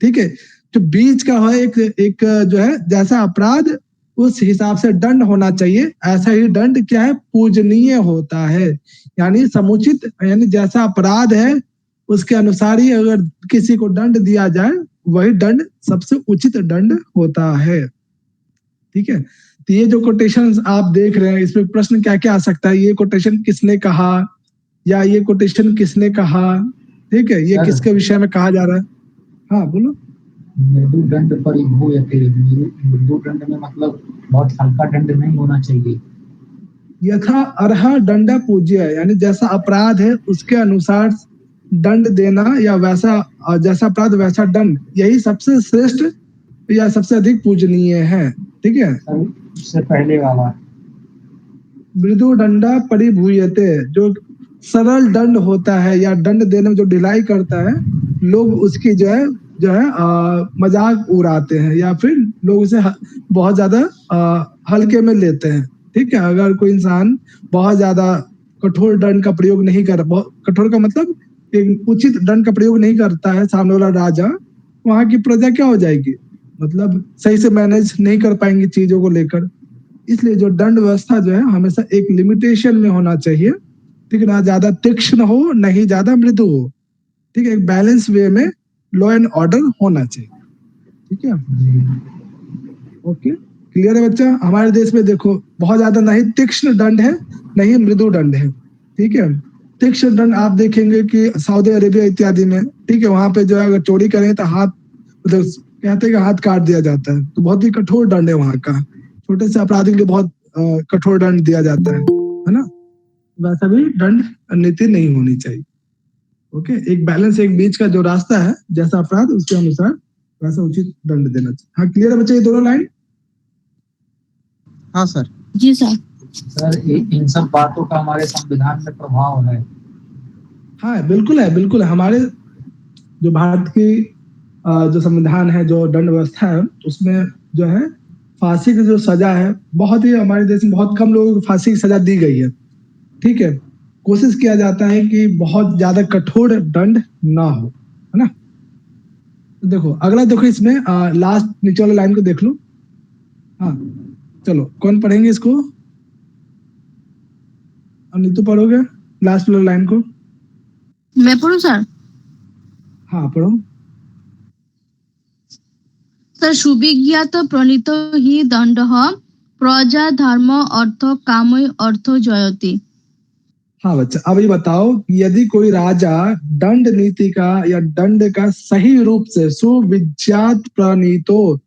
ठीक है, जो बीच का है, एक जो है जैसा अपराध उस हिसाब से दंड होना चाहिए, ऐसा ही दंड क्या है, पूजनीय होता है, यानी समुचित, यानी जैसा अपराध है उसके अनुसार ही अगर किसी को दंड दिया जाए वही दंड सबसे उचित दंड होता है, ठीक है। तो ये जो कोटेशंस आप देख रहे हैं, इसमें प्रश्न क्या क्या आ सकता है, ये कोटेशन किसने कहा या ये कोटेशन किसने कहा, ठीक है, ये सर। किसके विषय में कहा जा रहा है। हाँ बोलो। मृदु दंड परिभूयते, मृदु दंड में मतलब बहुत हल्का दंड नहीं होना चाहिए। यथा अर्ह दंड पूज्य, यानी जैसा अपराध है उसके अनुसार दंड देना, या वैसा जैसा अपराध वैसा दंड, यही सबसे श्रेष्ठ या सबसे अधिक पूजनीय है, ठीक है। सर उससे पहले वाला मृदु दंडा परिभूयते, जो सरल दंड होता है या दंड देने में जो ढिलाई करता है, लोग उसकी जो है मजाक उड़ाते हैं या फिर लोग उसे बहुत ज्यादा हल्के में लेते हैं, ठीक है। अगर कोई इंसान बहुत ज्यादा कठोर दंड का प्रयोग नहीं कर, कठोर का मतलब एक उचित दंड का प्रयोग नहीं करता है सामने वाला राजा, वहां की प्रजा क्या हो जाएगी, मतलब सही से मैनेज नहीं कर पाएंगे चीजों को लेकर। इसलिए जो दंड व्यवस्था जो है हमेशा एक लिमिटेशन में होना चाहिए, ठीक है, ना ज्यादा तीक्ष्ण हो नहीं ज्यादा मृदु हो, ठीक है, एक बैलेंस वे में लॉ एंड ऑर्डर होना चाहिए, ठीक है। ओके, क्लियर है बच्चा। हमारे देश में देखो बहुत ज्यादा नहीं तीक्ष्ण दंड है नहीं मृदु दंड है, ठीक है। तीक्ष्ण दंड आप देखेंगे कि सऊदी अरेबिया इत्यादि में, ठीक है, वहां पे जो है अगर चोरी करें तो हाथ, मतलब कहते हैं कि हाथ काट दिया जाता है, तो बहुत ही कठोर दंड है वहां का। छोटे से अपराधी के लिए बहुत कठोर दंड दिया जाता है ना। वैसा भी दंड नीति नहीं होनी चाहिए, ओके। एक बैलेंस, एक बीच का जो रास्ता है, जैसा अपराध उसके अनुसार वैसा उचित दंड देना चाहिए। हाँ क्लियर है बच्चे, ये दोनों लाइन। हाँ सर। जी सर। सर इन सब बातों का हमारे संविधान में प्रभाव है। हाँ बिल्कुल है, बिल्कुल है। हमारे जो भारत की जो संविधान है, जो दंड व्यवस्था है, उसमें जो है फांसी की जो सजा है, बहुत ही हमारे देश में बहुत कम लोगों को फांसी की सजा दी गई है, ठीक है। कोशिश किया जाता है कि बहुत ज्यादा कठोर दंड ना हो, है ना। तो देखो अगला, देखो इसमें लास्ट नीचे वाले लाइन को देख लो। हाँ चलो, कौन पढ़ेंगे इसको, नीतू पढ़ोगे लास्ट वाले लाइन को। मैं पढ़ूं सर। हाँ पढ़ो। सर, सुविज्ञात प्रणीतो हि दंडः प्रजा धर्म अर्थ कामय अर्थ जयति। हाँ बच्चा, अब ये बताओ, यदि कोई राजा दंड नीति का या दंड का सही रूप से सुविज्ञात प्रणीतो,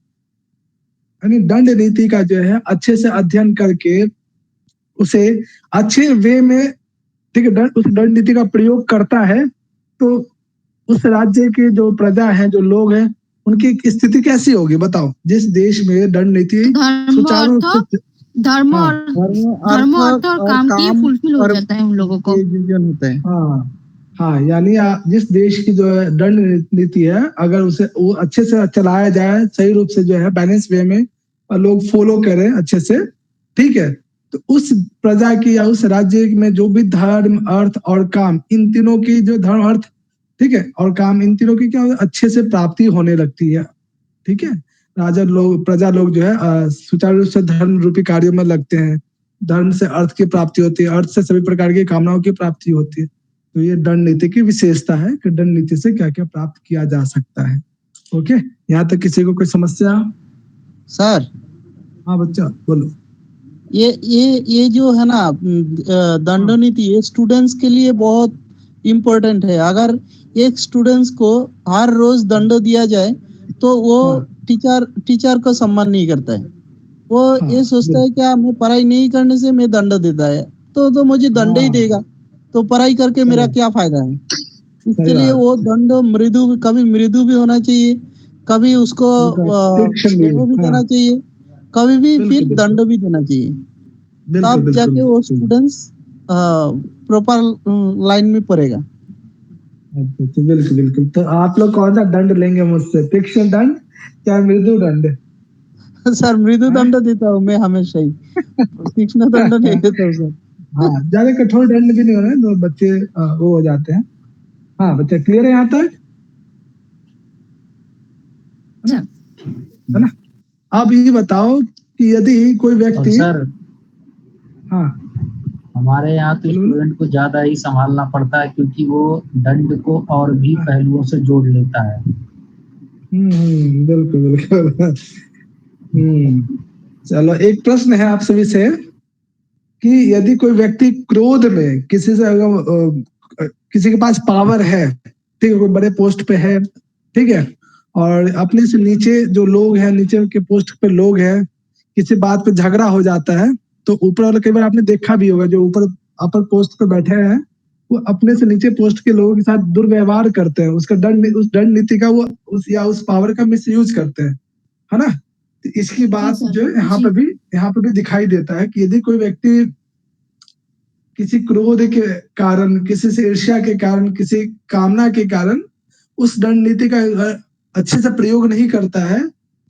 यानी दंड नीति का जो है अच्छे से अध्ययन करके उसे अच्छे वे में, ठीक है, उस दंड नीति का प्रयोग करता है, तो उस राज्य के जो प्रजा है, जो लोग हैं, उनकी स्थिति कैसी होगी बताओ। जिस देश में दंड नीति धर्म सुचारू अर्थ रूप से, धर्म हाँ और धर्म अर्थ और काम की फुलफिल हो और जाता है उन लोगों को। ये विजन होता है। हाँ हाँ, यानी जिस देश की जो है दंड नीति है, अगर उसे वो अच्छे से चलाया जाए, सही रूप से जो है बैलेंस वे में, और लोग फॉलो करें अच्छे से, ठीक है, तो उस प्रजा की या उस राज्य में जो भी धर्म, अर्थ और काम, इन तीनों की जो धर्म, अर्थ, ठीक है, और काम, इन तीनों की क्या होता है, अच्छे से प्राप्ति होने लगती है। ठीक है, राजा लोग, प्रजा लोग जो है सुचारू रूप से धर्म रूपी कार्यों में लगते हैं। धर्म से अर्थ की प्राप्ति होती है, अर्थ से सभी प्रकार की कामनाओं की प्राप्ति होती है। तो ये दंड नीति की विशेषता है कि दंड नीति से क्या क्या प्राप्त किया जा सकता है। ओके, यहाँ तक किसी को कोई समस्या? सर हाँ बच्चा बोलो। ये जो है ना दंड नीति, ये स्टूडेंट्स के लिए बहुत इम्पोर्टेंट है। अगर एक स्टूडेंट्स को हर रोज दंड दिया जाए तो वो टीचर को सम्मान नहीं करता है। वो ये सोचता है क्या मैं पढ़ाई नहीं करने से मैं दंड देता है, तो मुझे दंड ही देगा, तो पढ़ाई करके मेरा क्या फायदा है। इसके लिए वो दंड कभी मृदु भी होना चाहिए, कभी उसको वो भी देना चाहिए, कभी भी फिर दंड भी देना चाहिए, तब जाके वो स्टूडेंट्स प्रॉपर लाइन में पड़ेगा। बिल्कुल बिल्कुल। तो आप लोग कौन सा दंड लेंगे मुझसे, तीक्ष्ण दंड या मृदु दंड? सर मृदु दंड देता हूँ मैं हमेशा ही, तीक्ष्ण दंड नहीं देता हूँ सर। हाँ, ज्यादा कठोर दंड भी नहीं होना है, तो बच्चे वो हो जाते हैं। हाँ बच्चे, क्लियर है यहाँ तक? है ना? आप ये बताओ कि यदि कोई व्यक्ति, सर हाँ हमारे यहाँ तो स्टूडेंट को ज्यादा ही संभालना पड़ता है, क्योंकि वो दंड को और भी पहलुओं से जोड़ लेता है। बिल्कुल बिल्कुल। चलो, एक प्रश्न है आप सभी से कि यदि कोई व्यक्ति क्रोध में किसी से, अगर किसी के पास पावर है, ठीक है, कोई बड़े पोस्ट पे है, ठीक है, और अपने से नीचे जो लोग हैं, नीचे के पोस्ट पे लोग हैं, किसी बात पे झगड़ा हो जाता है, तो ऊपर वाला, कई बार आपने देखा भी होगा, जो ऊपर अपर पोस्ट पे बैठे हैं, वो अपने से नीचे पोस्ट के लोगों के साथ दुर्व्यवहार करते हैं, उसका उस दंड नीति का वो उस पावर का मिसयूज करते हैं, है ना? तो इसकी बात जो यहाँ पे भी दिखाई देता है कि यदि कोई व्यक्ति किसी क्रोध के कारण, किसी से ईर्ष्या के कारण, किसी कामना के कारण उस दंड नीति का अच्छे से प्रयोग नहीं करता है,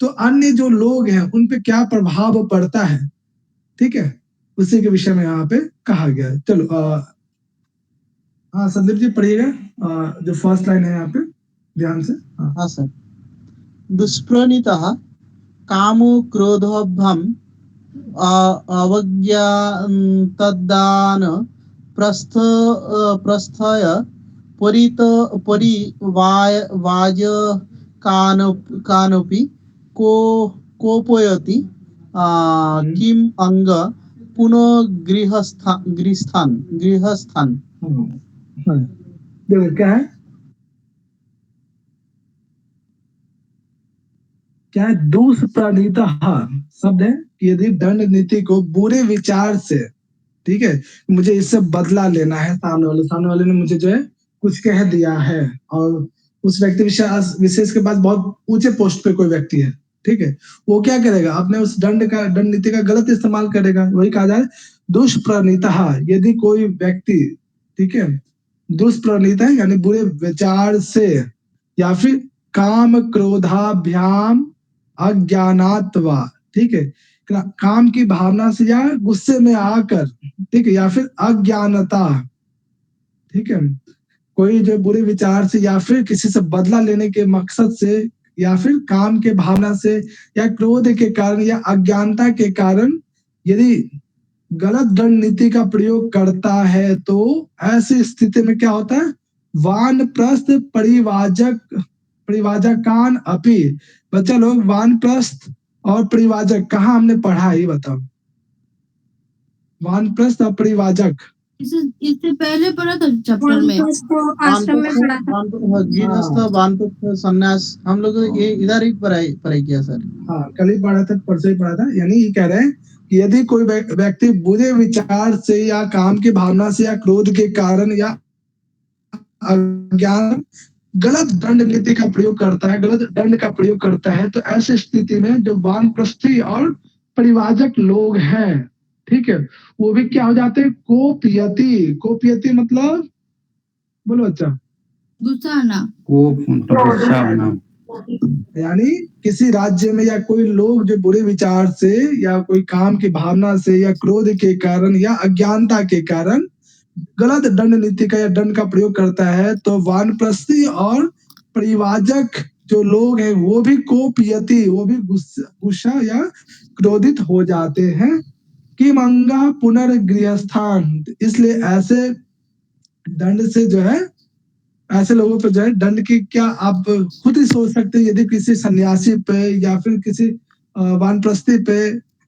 तो अन्य जो लोग हैं उन पे क्या प्रभाव पड़ता है, ठीक है, उसी के विषय में यहाँ पे कहा गया है। चलो हाँ संदीप जी पढ़िएगा, जो फर्स्ट लाइन है यहाँ पे ध्यान से। हाँ सर। दुष्प्रणीतः कामो क्रोधोभम अवज्ञा तद्दान प्रस्थय परिवाज कानपि कोपयति किम अंग पुनः गृहस्थान। देखो क्या है, क्या है, दुष्प्रणीता शब्द है कि यदि दंड नीति को बुरे विचार से, ठीक है, मुझे इससे बदला लेना है, सामने वाले ने मुझे जो है कुछ कह दिया है, और उस व्यक्ति विशेष के पास बहुत ऊंचे पोस्ट पे कोई व्यक्ति है, ठीक है, वो क्या करेगा, अपने उस दंड नीति का गलत इस्तेमाल करेगा। वही कहा जाए दुष्प्रणीता, यदि कोई व्यक्ति, ठीक है, दुष्प्रणीता यानी बुरे विचार से, या फिर काम क्रोधाभ्याम अज्ञानात्वा, ठीक है, काम की भावना से या गुस्से में आकर, ठीक है, या फिर अज्ञानता, ठीक है, कोई जो बुरे विचार से या फिर किसी से बदला लेने के मकसद से, या फिर काम के भावना से, या क्रोध के कारण, या अज्ञानता के कारण यदि गलत दंड नीति का प्रयोग करता है, तो ऐसी स्थिति में क्या होता है, वानप्रस्थ परिवाजकान अपि। बच्चा लोग, वानप्रस्थ और परिवाजक कहाँ हमने पढ़ा है, ये बताओ। वानप्रस्थ और परिवाजक इससे पहले पढ़ा था चैप्टर में। आश्रम में पढ़ा था। गृहस्थ वानप्रस्थ संन्यास हम लोग ये इधर ही पढ़ाई किया सर। हाँ, कल ही पढ़ा था, परसों ही पढ़ा था। यानी ये कह रहे हैं कि यदि कोई व्यक्ति बुरे विचार से या काम की भावना से या क्रोध के कारण या अज्ञान गलत दंड नीति का प्रयोग करता है, गलत दंड का प्रयोग करता है, तो ऐसी स्थिति में जो वानप्रस्थी और परिवाजक लोग हैं, ठीक है, वो भी क्या हो जाते हैं, कोपयति। कोपयति मतलब बोलो अच्छा। गुस्सा आना। गुस्सा आना। यानी किसी राज्य में या कोई लोग जो बुरे विचार से या कोई काम की भावना से या क्रोध के कारण या अज्ञानता के कारण गलत दंड नीति का या दंड का प्रयोग करता है, तो वानप्रस्थी और परिवाजक जो लोग हैं वो भी कोपयति, वो भी गुस्सा या क्रोधित हो जाते हैं। कि मंगा पुनर्गृहस्थान, इसलिए ऐसे दंड से जो है, ऐसे लोगों पर जो है दंड की क्या आप खुद ही सोच सकते हैं। यदि किसी सन्यासी पे या फिर किसी वानप्रस्थी पे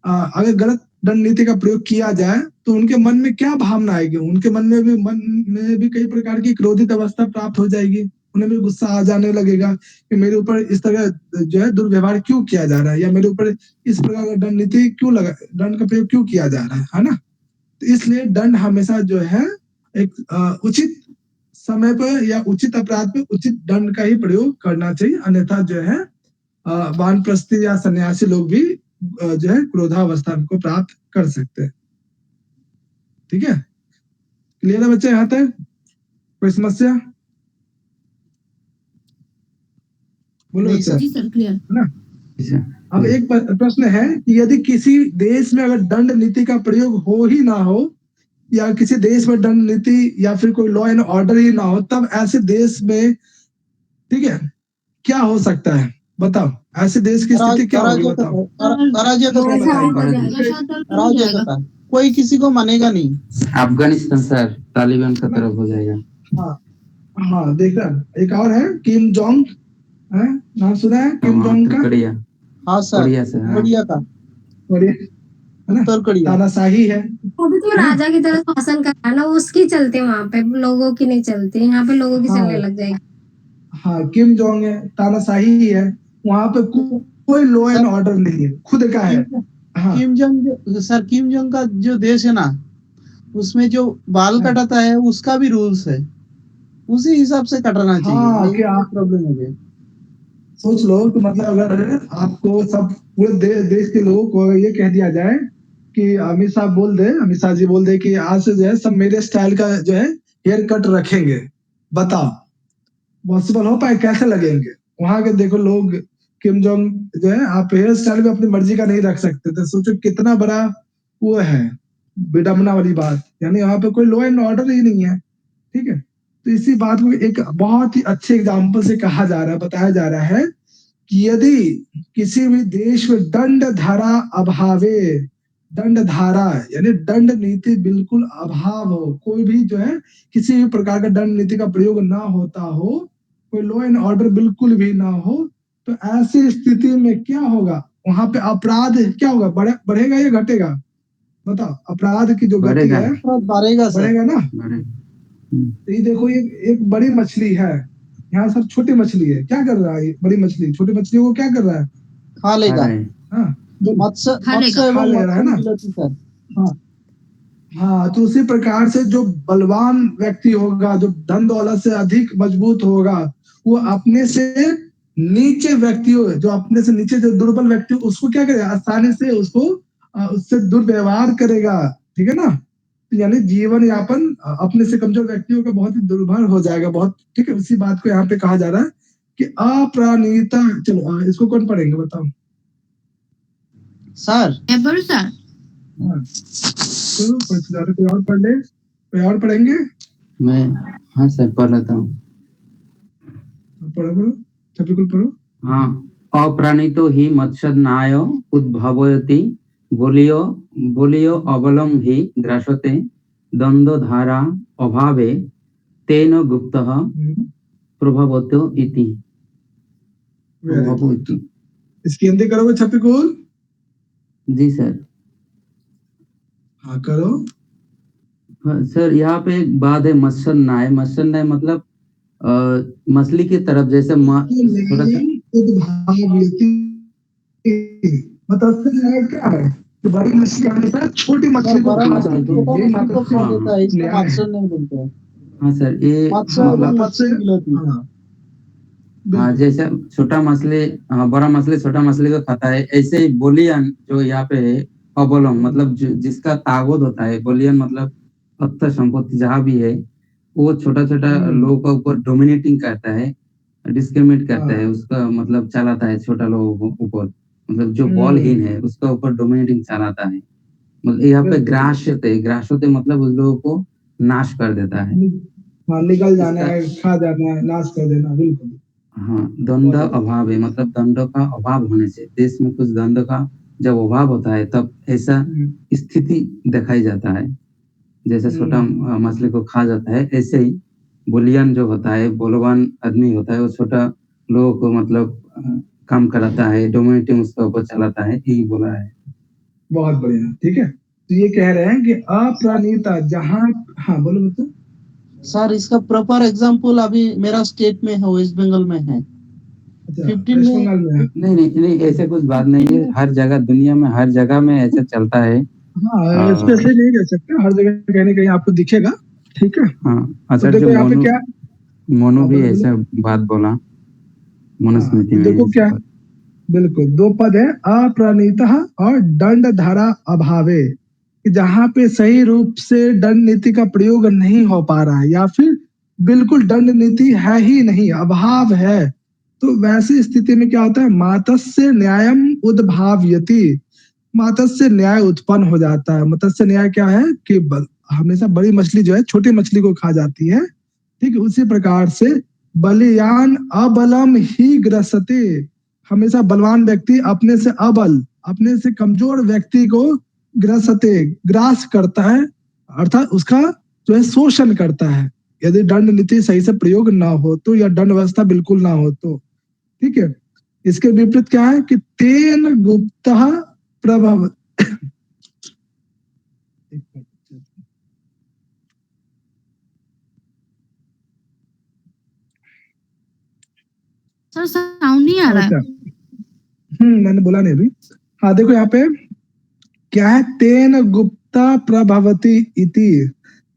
अगर गलत दंड नीति का प्रयोग किया जाए तो उनके मन में क्या भावना आएगी, उनके मन में भी कई प्रकार की क्रोधित अवस्था प्राप्त हो जाएगी, उन्हें भी गुस्सा आ जाने लगेगा कि मेरे ऊपर इस तरह जो है दुर्व्यवहार क्यों किया जा रहा है, या मेरे ऊपर इस प्रकार का दंड नीति क्यों दंड का प्रयोग क्यों किया जा रहा है ना। तो इसलिए दंड हमेशा जो है एक उचित समय पर या उचित अपराध पे उचित दंड का ही प्रयोग करना चाहिए, अन्यथा जो है वानप्रस्थी या सन्यासी लोग भी जो है क्रोधावस्था को प्राप्त कर सकते हैं। ठीक है, क्लियर है बच्चे? यहाँ तक कोई समस्या? बोलो बच्चे। जी सर, क्लियर है ना। अब एक प्रश्न है कि यदि किसी देश में अगर दंड नीति का प्रयोग हो ही ना हो, या किसी देश में दंड नीति या फिर कोई लॉ एंड ऑर्डर ही ना हो, तब ऐसे देश में, ठीक है, क्या हो सकता है बताओ? ऐसे देश की स्थिति क्या होगी बताओ? अराजकता, कोई किसी को मानेगा नहीं। अफगानिस्तान सर, तालिबान का तरफ हो जाएगा। हाँ देखा, एक और है किम जोंग, है नाम सुना है किम जोंग का? हाँ सर, कोरिया का, उत्तर कोरिया, तानाशाही है। वो भी तो राजा की तरह शासन कर रहा है ना, उसकी चलते वहाँ पे, लोगों की नहीं चलती, यहाँ पे लोगों की चलने लग जाएगी। हाँ, किम जोंग है, तानाशाही है, वहाँ पे कोई लॉ एंड ऑर्डर नहीं है, खुद का है। हाँ। किम जोंग का जो देश है ना, उसमें जो बाल कटाता है उसका भी रूल्स है, उसी हिसाब से कटाना चाहिए। क्या प्रॉब्लम हो गया? सोच लो कि मतलब अगर आपको सब पूरे देश के लोगों को ये कह दिया जाए कि अमित शाह जी बोल दे कि आज से जो है सब मेरे स्टाइल का जो है हेयर कट रखेंगे, बताओ पॉसिबल हो पाए? कैसे लगेंगे? वहां के देखो लोग, किम जोंग जो है, आप हेयर स्टाइल भी अपनी मर्जी का नहीं रख सकते, तो सोचो कितना बड़ा वो है, विडम्बना वाली बात। यानी यहाँ पे कोई लॉ एंड ऑर्डर ही नहीं है। ठीक है, तो इसी बात को एक बहुत ही अच्छे एग्जाम्पल से कहा जा रहा है, बताया जा रहा है कि यदि किसी भी देश में दंड धारा अभावे, दंड धारा यानी दंड नीति बिल्कुल अभाव हो, कोई भी जो है किसी भी प्रकार का दंड नीति का प्रयोग ना होता हो, कोई लॉ एंड ऑर्डर बिल्कुल भी ना हो, तो ऐसी स्थिति में क्या होगा? वहां पे अपराध क्या होगा? बढ़ेगा या घटेगा? बताओ, अपराध की जो गति है बढ़ेगा ना। तो ये देखो, ये एक बड़ी मछली है, यहाँ सब छोटी मछली है, क्या कर रहा है बड़ी मछली छोटी मछली को क्या कर रहा है? खा लेगा। मत्स्य खा ले रहा है ना। हाँ, तो उसी प्रकार से जो बलवान व्यक्ति होगा, जो धन दौलत से अधिक मजबूत होगा, वो अपने से नीचे व्यक्ति, जो अपने से नीचे जो दुर्बल व्यक्ति, उसको क्या करेगा? आसानी से उससे दुर्व्यवहार करेगा। ठीक है ना। यानी जीवन यापन अपने से कमजोर व्यक्तियों का बहुत ही दुर्भर हो जाएगा, बहुत। ठीक है, उसी बात को यहाँ पे कहा जा रहा है कि अप्राणिता। चलो इसको कौन पढ़ेंगे बताओ? सर कोई और पढ़ ले, कोई और पढ़ेंगे? मैं, हाँ सर पढ़ लेता हूँ। पढ़ो, बिल्कुल पढ़ो। हाँ, अप्राणितो हि मत्स्यनाय उद्भवति बोलियो अबलम हि ग्रासते दंडधारा अभावे तेन गुप्तः प्रभवतो इति। इसकी हिंदी करोगे छपिकुल? जी सर। हाँ करो। हाँ, सर यहाँ पे एक बात है, मत्स्यन्याय। मत्स्यन्याय मतलब मछली की तरफ, जैसे थोड़ा सा उद्भावयति, मत्स्य न्याय क्या है कि बड़ी मछली हमेशा छोटी मछली को बड़ा खा मछली जाती छोटा है, यही मछली को मत्स्य खा हाँ देता है, इसको न्याय है। मत्स्य नहीं बोलते हैं। हाँ सर, ये मत्स्य हाँ एवं मतलब मत्स्य मिलती। हाँ हाँ, बिल्कुल। जैसे छोटा मछली, हाँ, बड़ा मछली छोटा मछली को खाता है, ऐसे ही बोलियन जो यहाँ पे है, अबोलम मतलब जिसका तागत होता है, बोलियन मतलब सत्ता संपत्ति जहाँ भी है, वो छोटा छोटा लोगों के ऊपर डोमिनेटिंग करता है, डिस्क्रिमिनेट करता है, हाँ उसका मतलब चलाता है छोटा लोगों के ऊपर, मतलब जो बलहीन है उसका ऊपर डोमिनेटिंग चलाता है। मतलब यहाँ पे बिल्कुल। ग्रास होते मतलब उस लोगों को नाश कर देता है। हाँ निकल जाना इसका है, खा जाना है, नाश कर देना, बिल्कुल। हाँ, दंड अभाव है, मतलब दंड का अभाव होने से, देश में कुछ दंड का जब अभाव होता है तब ऐसा स्थिति दिखाई जाता है। जैसे छोटा मछली को खा जाता है, ऐसे ही बुलियन जो होता है, बलवान आदमी होता है, वो छोटा लोगों को मतलब काम कराता है, डोमिनेटिंग उसका ऊपर चलाता है, यही बोला है। बहुत बढ़िया, ठीक है। तो ये कह रहे हैं कि अप्राणीता जहाँ, हाँ बोलो बच्चों। सर इसका प्रॉपर एग्जांपल अभी मेरा स्टेट में है, वेस्ट बंगाल में है। अच्छा 15 वेस्ट में बंगाल में है। नहीं नहीं नहीं, ऐसे कुछ बात नहीं है, हर जगह दुनिया में हर जगह में ऐसा चलता है। हाँ स्पेशली नहीं कह सकते, हर जगह कहीं ना कहीं आपको दिखेगा, ठीक है। हाँ, तो अच्छा, जो देखो यहाँ पे क्या, मोनू हाँ भी बोलो बोलो। ऐसा बात बोला हाँ मनुस्मृति तो में देखो ऐसा क्या, बात। बिल्कुल दो पद है, अप्रणीतः और दंड धारा अभावे, कि जहाँ पे सही रूप से दंड नीति का प्रयोग नहीं हो पा रहा है, या फिर बिल्कुल दंड नीति है ही नहीं, अभाव है, तो वैसी स्थिति में क्या होता है, मातस्य न्यायम उद्भावयति, मत्स्य न्याय उत्पन्न हो जाता है। मत्स्य न्याय क्या है कि हमेशा बड़ी मछली जो है छोटी मछली को खा जाती है, ठीक है। उसी प्रकार से बलियान अबलम ही ग्रसते, हमेशा बलवान व्यक्ति अपने से अबल, अपने से कमजोर व्यक्ति को ग्रसते, ग्रास करता है, अर्थात उसका जो है शोषण करता है, यदि दंड नीति सही से प्रयोग ना हो तो, या दंड व्यवस्था बिल्कुल ना हो तो, ठीक है। इसके विपरीत क्या है कि तेन गुप्त प्रभव, सर साउंड नहीं आ रहा अच्छा है। मैंने बोला नहीं अभी। हाँ देखो यहाँ पे क्या है, तेन गुप्ता प्रभवती इति,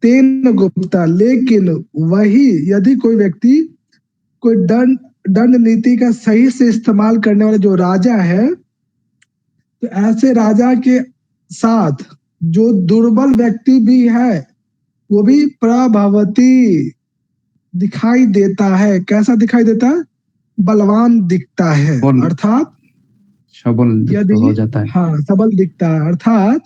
तेन गुप्ता, लेकिन वही यदि कोई व्यक्ति कोई दंड दंड नीति का सही से इस्तेमाल करने वाला जो राजा है, तो ऐसे राजा के साथ जो दुर्बल व्यक्ति भी है वो भी प्रभवती दिखाई देता है। कैसा दिखाई देता है, बलवान दिखता है, बोल अर्थात सबल यदि, हो जाता है। हाँ सबल दिखता है, अर्थात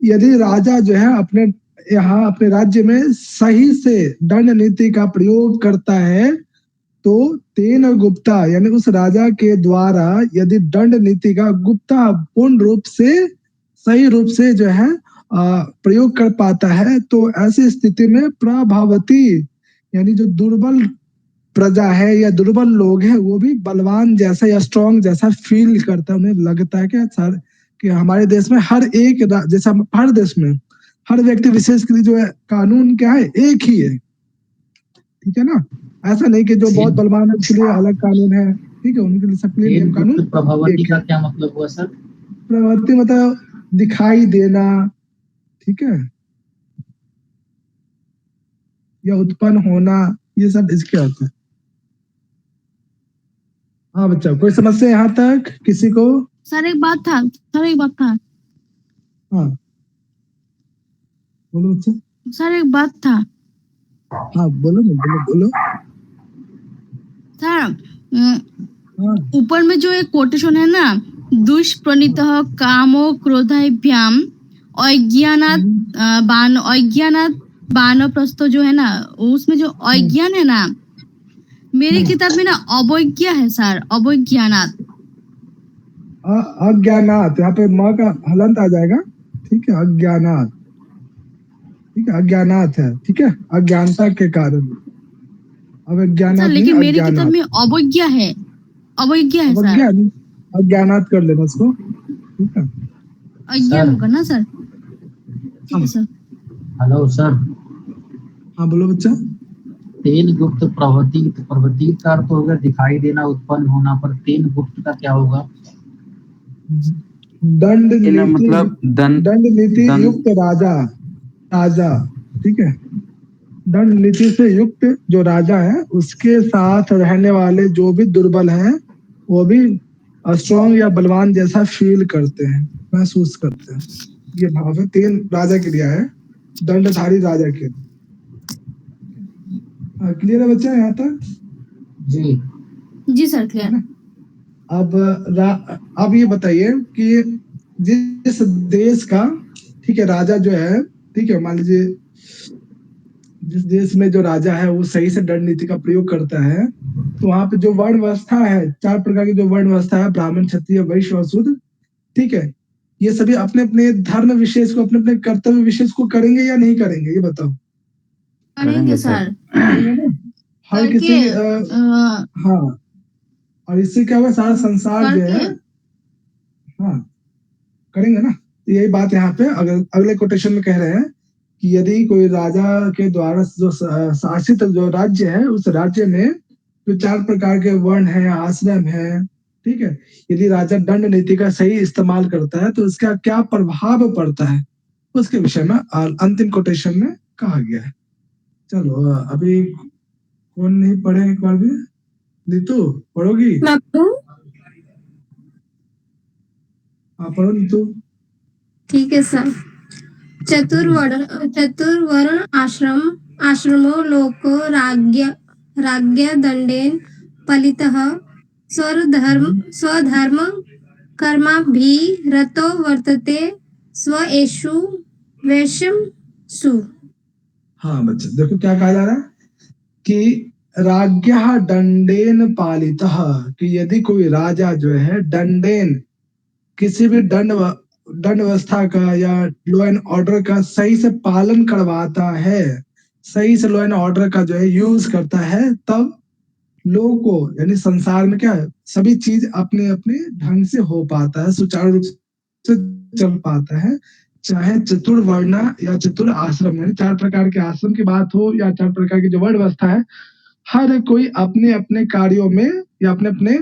यदि राजा जो है अपने यहाँ अपने राज्य में सही से दंड नीति का प्रयोग करता है, तो तेन गुप्ता यानी उस राजा के द्वारा यदि दंड नीति का गुप्ता पूर्ण रूप से सही रूप से जो है प्रयोग कर पाता है, तो ऐसी स्थिति में प्रभावती यानी जो दुर्बल प्रजा है या दुर्बल लोग हैं वो भी बलवान जैसा या स्ट्रांग जैसा फील करता है, उन्हें लगता है कि सर कि हमारे देश में हर एक जैसा हर देश में हर व्यक्ति विशेष के लिए जो है कानून क्या है, एक ही है, ठीक है ना। ऐसा नहीं कि जो बहुत बलवान है उसके लिए अलग कानून है, ठीक है, उनके लिए सबके लिए नियम कानून प्रभावती एक का है। क्या मतलब हुआ सर? प्रवृत्ति मतलब दिखाई देना, ठीक है, या उत्पन्न होना, ये सब इसके होता है। हाँ बच्चा, कोई समस्या यहाँ तक किसी को? सर एक बात था, सर एक बात था, हाँ बोलो बच्चा। सर एक बात था हाँ बोलो ना, बोलो बोलो। सर हाँ ऊपर में जो एक कोटेशन है ना, दुष्प्रणीतः कामो क्रोधाभ्याम अज्ञानात बानप्रस्थो जो है ना, उसमें जो अज्ञान है ना, मेरी किताब में ना अवज्ञा है सर, अवज्ञानात। अज्ञानात, यहाँ पे माँ का हलंत आ जाएगा, ठीक है, अज्ञानात, ठीक है, अज्ञानात है, ठीक है, अज्ञानता के कारण, अब सर अज्ञानात नहीं, लेकिन मेरी किताब अज्ञानात, में अवज्ञा है, अवज्ञा है अब सर, अज्ञान, अज्ञानात कर लेना इसको, ठीक है। अज्ञान होगा ना सर? ठीक है हाँ सर। Hello sir. हाँ बोलो बच्चा। तेन गुप्त प्रवतीत, प्रवतीत का अर्थ हो गया दिखाई देना, उत्पन्न होना, पर तेन गुप्त का क्या होगा? दंड ये ना नीति मतलब दंड नीति दंड युक्त राजा, राजा, ठीक है। दंड नीति से युक्त जो राजा है उसके साथ रहने वाले जो भी दुर्बल हैं वो भी स्ट्रॉन्ग या बलवान जैसा फील करते हैं, महसूस करते हैं। ये भाव है, तीन राजा के दिया है, दंडधारी राजा के लिए। क्लियर है बच्चा यहाँ तक? जी जी सर क्लियर। अब ये बताइए कि जिस देश का, ठीक है, राजा जो है, ठीक है, मान लीजिए जिस देश में जो राजा है वो सही से दंड नीति का प्रयोग करता है, तो वहां पे जो वर्ण व्यवस्था है, 4 प्रकार की जो वर्ण व्यवस्था है, ब्राह्मण, क्षत्रिय, वैश्य और शूद्र, ठीक है, ये सभी अपने अपने धर्म विशेष को, अपने अपने कर्तव्य विशेष को करेंगे या नहीं करेंगे, ये बताओ। करेंगे सर। करेंगे ना? हर किसी हाँ, और इससे क्या होगा, सारा संसार जो है, हाँ करेंगे ना। तो यही बात यहाँ पे अगले कोटेशन में कह रहे हैं कि यदि कोई राजा के द्वारा जो शासित जो राज्य है, उस राज्य में जो 4 प्रकार के वर्ण है, आश्रम है, ठीक है, यदि राजा दंड नीति का सही इस्तेमाल करता है तो उसका क्या प्रभाव पड़ता है, उसके विषय में अंतिम कोटेशन में कहा गया है। चलो अभी कौन नहीं पढ़े एक बार भी? नीतू पढ़ोगी? मैं पढ़ूं? हाँ पढ़ो नीतू। ठीक है सर। चतुर्वर्ण आश्रमो लोको राज्ञ दंडेन पलितः स्वधर्म कर्माभिः रतो वर्तते स्वेषु वेशमसु। हाँ बच्चे देखो क्या कहा जा रहा है कि राज्ञः दंडेन पालितः, कि यदि कोई राजा जो है दंडेन, किसी भी दंड व्यवस्था का या लॉ एंड ऑर्डर का सही से पालन करवाता है, सही से लॉ एंड ऑर्डर का जो है यूज करता है, तब लोगों को यानी संसार में क्या है, सभी चीज अपने अपने ढंग से हो पाता है, सुचारू रूप से चल पाता है। चाहे चतुर्वर्ण या चतुर आश्रम, यानी 4 प्रकार के आश्रम की बात हो या 4 प्रकार की जो वर्ण व्यवस्था है, हर कोई अपने अपने कार्यों में या अपने अपने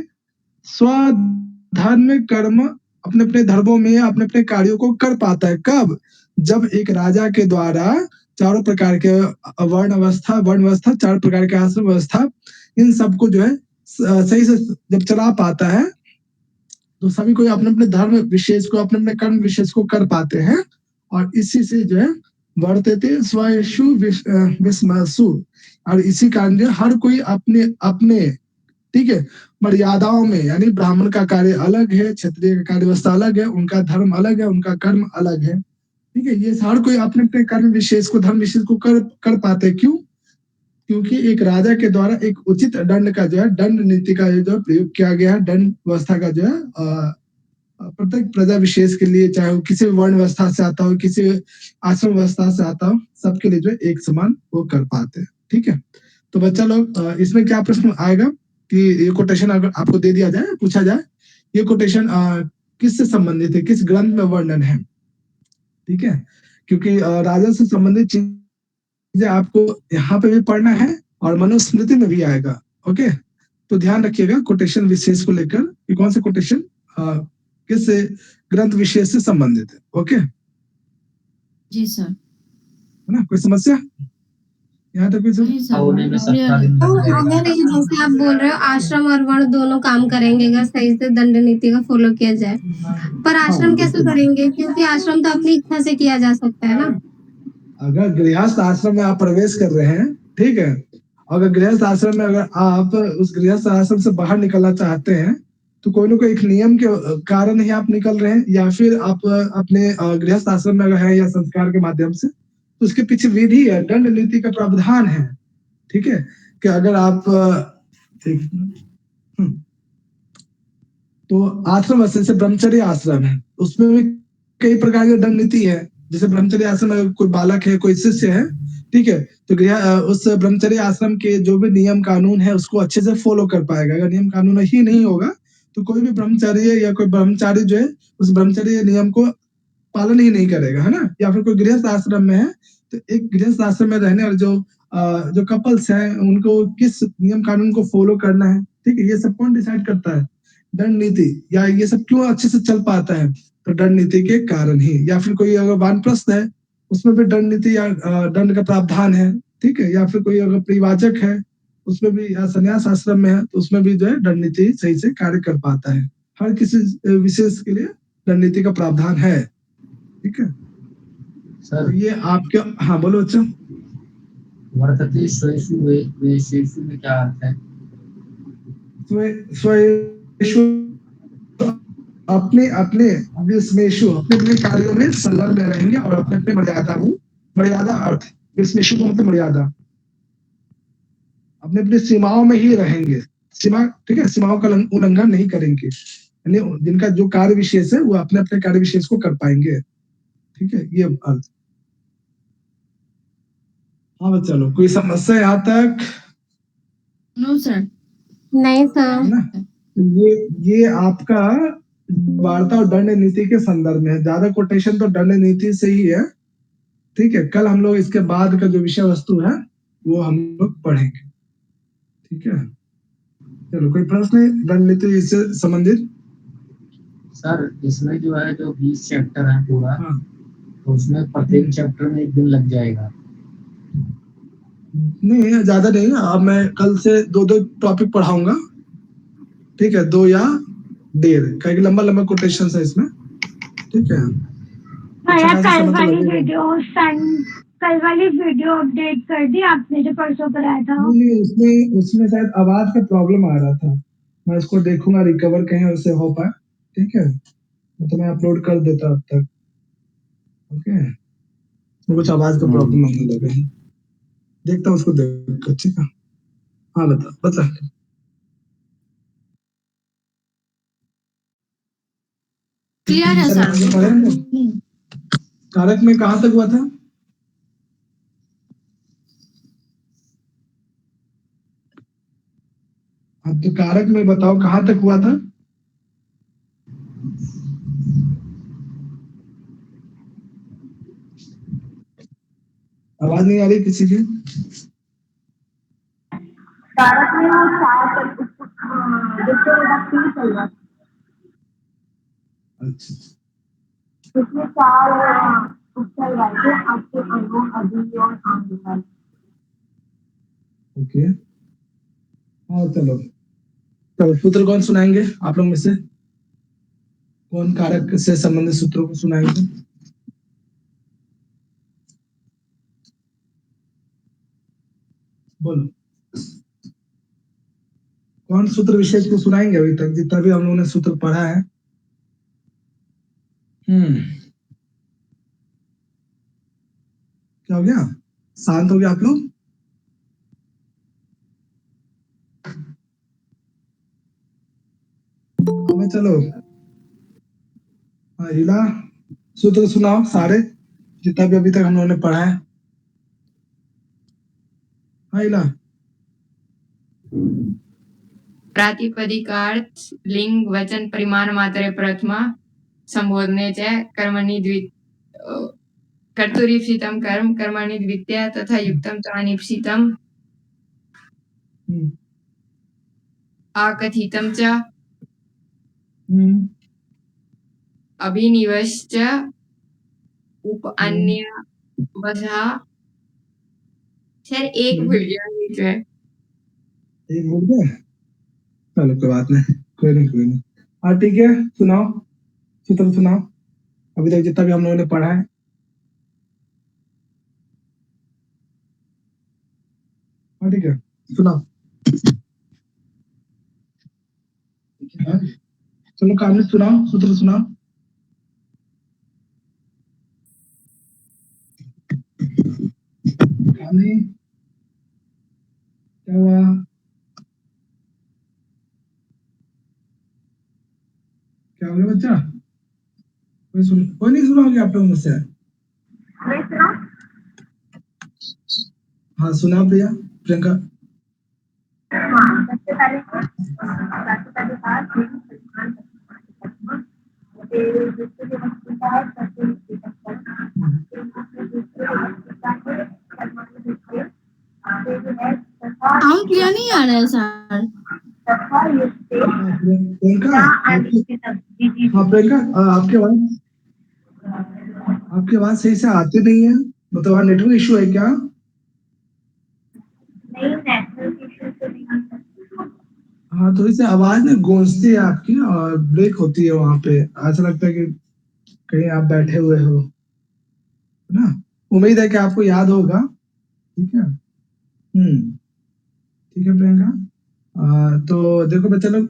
स्वधर्म कर्म, अपने अपने धर्मों में अपने अपने कार्यों को कर पाता है। कब? जब एक राजा के द्वारा चारों प्रकार के वर्ण व्यवस्था, 4 प्रकार के आश्रम व्यवस्था, इन सबको जो है सही से जब चला पाता है, तो सभी कोई अपने अपने धर्म विशेष को, अपने अपने कर्म विशेष को कर पाते हैं, और इसी से जो है वर्तते स्वेषु विस्मसु, और इसी कारण जो हर कोई अपने अपने, ठीक है, मर्यादाओं में, यानी ब्राह्मण का कार्य अलग है, क्षत्रिय का कार्य व्यवस्था अलग है, उनका धर्म अलग है, उनका कर्म अलग है, ठीक है, ये हर कोई अपने अपने कर्म विशेष को, धर्म विशेष को कर पाते। क्यों? क्योंकि एक राजा के द्वारा एक उचित दंड का जो है, दंड नीति का जो प्रयोग किया गया है, दंड व्यवस्था का जो है प्रत्येक प्रजा विशेष के लिए, चाहे वो किसी वर्ण व्यवस्था से आता हो, किसी आश्रम व्यवस्था से आता हो, सबके लिए जो है एक समान वो कर पाते हैं। ठीक है, तो बच्चा लोग इसमें क्या प्रश्न आएगा कि ये कोटेशन अगर आपको दे दिया जाए, पूछा जाए, ये कोटेशन किससे संबंधित है, किस ग्रंथ में वर्णन है? ठीक है, क्योंकि राजा से संबंधित चीजें आपको यहाँ पे भी पढ़ना है और मनुस्मृति में भी आएगा। ओके, तो ध्यान रखिएगा कोटेशन विशेष को लेकर कि कौन से कोटेशन किस ग्रंथ विशेष से संबंधित है। ओके जी सर, है ना? कोई समस्या यहाँ तक? कोई अगर जैसे आप बोल रहे हो आश्रम और वर्ण दोनों काम करेंगे अगर सही से दंड नीति का फॉलो किया जाए, पर आश्रम कैसे करेंगे? क्योंकि आश्रम तो अपनी इच्छा से किया जा सकता है ना। अगर गृहस्थ आश्रम में आप प्रवेश कर रहे हैं, ठीक है, अगर गृहस्थ आश्रम में अगर आप उस गृहस्थ आश्रम से बाहर निकलना चाहते हैं, तो कोई ना कोई एक नियम के कारण ही आप निकल रहे हैं, या फिर आप अपने गृहस्थ आश्रम में अगर है या संस्कार के माध्यम से, तो उसके पीछे विधि है, दंड नीति का प्रावधान है। ठीक है, कि अगर आप तो आश्रम से ब्रह्मचर्य आश्रम है, उसमें भी कई प्रकार की दंड नीति है। जैसे ब्रह्मचर्य आश्रम में कोई बालक है, कोई शिष्य है, ठीक है, तो उस ब्रह्मचर्य आश्रम के जो भी नियम कानून है उसको अच्छे से फॉलो कर पाएगा। अगर नियम कानून ही नहीं होगा तो कोई भी ब्रह्मचारी या कोई ब्रह्मचारी जो है उस ब्रह्मचर्य नियम को पालन ही नहीं करेगा, है ना। या फिर कोई गृहस्थ आश्रम में है तो एक गृहस्थ आश्रम में रहने और जो कपल्स हैं उनको किस नियम कानून को फॉलो करना है, ठीक है, ये सब कौन डिसाइड करता है? दंड नीति। या ये सब क्यों अच्छे से चल पाता है? तो दंड नीति के कारण ही। या फिर कोई अगर वानप्रस्थ है उसमें भी दंड नीति या दंड का प्रावधान है, ठीक है। या फिर कोई अगर परिवाचक है उसमें भी, या संन्यास आश्रम में है तो उसमें भी जो है दंड नीति सही से कार्य कर पाता है। हर किसी विशेष के लिए दंड नीति का प्रावधान है, ठीक है। सर तो ये आपके, हाँ बोलो अच्छा। वर्तते स्वेषु वेशेषु में क्या अर्थ है? स्वेषु अपने अपने विस्मेषु अपने अपने कार्यों में संलग्न रहेंगे और अपने अपने मर्यादा अर्थ विस्मेषु को मतलब मर्यादा, अपने अपनी सीमाओं में ही रहेंगे। सीमा, ठीक है, सीमाओं का उल्लंघन नहीं करेंगे, यानी जिनका जो कार्य विशेष है वो अपने अपने कार्य विशेष को कर पाएंगे, ठीक है, ये अर्थ। हाँ चलो, कोई समस्या यहाँ तक? No sir. नहीं सर। है ना? ये आपका वार्ता और दंड नीति के संदर्भ में है। ज्यादा कोटेशन तो दंड नीति से ही है, ठीक है। कल हम लोग इसके बाद का जो विषय वस्तु है वो हम लोग पढ़ेंगे, ठीक है। चलो, कोई प्रश्न दंड नीति इससे संबंधित? सर इसमें जो है जो 20 चैप्टर है पूरा, हाँ, तो उसमें प्रत्येक चैप्टर में 1 दिन लग जाएगा। नहीं ज्यादा नहीं। अब मैं कल से 2 टॉपिक पढ़ाऊंगा, ठीक है, 2 या 1.5, क्योंकि लंबा लंबा कोटेशन है इसमें, ठीक है। भैया अच्छा, कल मतलब वाली लगेगा। वीडियो अपडेट कर दी आपने जो परसों कराया था? नहीं, उसमें शायद आवाज का प्रॉब्लम आ रहा था। मैं इसको देखूंगा रिकवर कहीं उससे हो पाए, ठीक है, तो मैं अपलोड कर देता अब तक, ओके। तो कुछ आवाज का प्रॉब्लम आने लगा है, देखता हूँ उसको देख कर, ठीक है। हाँ बता। क्लियर है सर। कारक में कहाँ तक हुआ था? अब तो कारक में बताओ कहाँ तक हुआ था? आवाज नहीं आ रही किसी की? कारक में वो 4 तक चल रहा था। अच्छा, उसमें 4 चल रहा है आपके अनु अभी और आगे। ओके। हाँ चलो सूत्र कौन सुनाएंगे आप लोग में से? कौन कारक से संबंधित सूत्रों को सुनाएंगे? बोलो, कौन सूत्र विशेष को सुनाएंगे? अभी तक जितना भी हम लोगों ने सूत्र पढ़ा है। क्या हो गया? शांत हो गया आप लोग? चलो, हाँ हिला, सूत्र सुनाओ सारे, जितना भी अभी तक हम लोगों ने पढ़ा है। हाँ हिला। प्रातिपदिकार्थ लिंग वचन परिमाण मात्रे प्रथमा संबोधने च कर्मणि कर्तुरीप्सितं कर्म कर्मणि द्वितीया तथा युक्तं तानिप्सितं आकथितं च अभिनिवश्च उप अन्य वशः। सर एक भूल गया बीच में। एक भूल गए? चलो कोई बात नहीं, कोई नहीं। हाँ ठीक है, सुनाओ सूत्र सुनाओ, अभी तक जितना भी हम लोगों ने पढ़ा है। हाँ ठीक है, सुनाओ। चलो कामनी सुनाओ, सूत्र सुनाओ। कामनी क्या हुआ? क्या हो गया बच्चा? कोई नहीं सुनाओगे आप लोग मुझसे? हाँ सुना प्रिया, प्रियंका। सबसे पहले क्लियर नहीं आ रहा है सर। प्रियंका हाँ प्रियंका आपकी आवाज सही से आती नहीं है, मतलब नेटवर्क इशू है क्या? हाँ थोड़ी सी आवाज ना गूंजती है आपकी और ब्रेक होती है वहां पे, ऐसा लगता है कि कहीं आप बैठे हुए हो, है ना? उम्मीद है कि आपको याद होगा, ठीक है। ठीक है प्रियंका। तो देखो बच्चा लोग,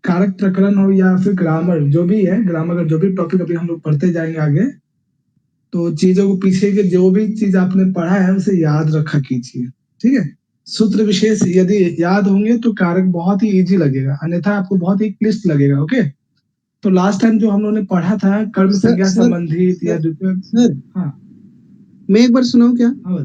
कारक प्रकरण हो या फिर ग्रामर, जो भी है ग्रामर का जो भी टॉपिक अभी हम लोग पढ़ते जाएंगे आगे, तो चीजों को पीछे के जो भी चीज आपने पढ़ा है उसे याद रखा कीजिए, ठीक है। सूत्र विशेष यदि याद होंगे तो कारक बहुत ही इजी लगेगा, अन्यथा आपको बहुत ही क्लिष्ट लगेगा। ओके, तो लास्ट टाइम जो हम लोगों ने पढ़ा था कर्म संज्ञा संबंधित या सर मैं एक बार सुनाऊं क्या? हाँ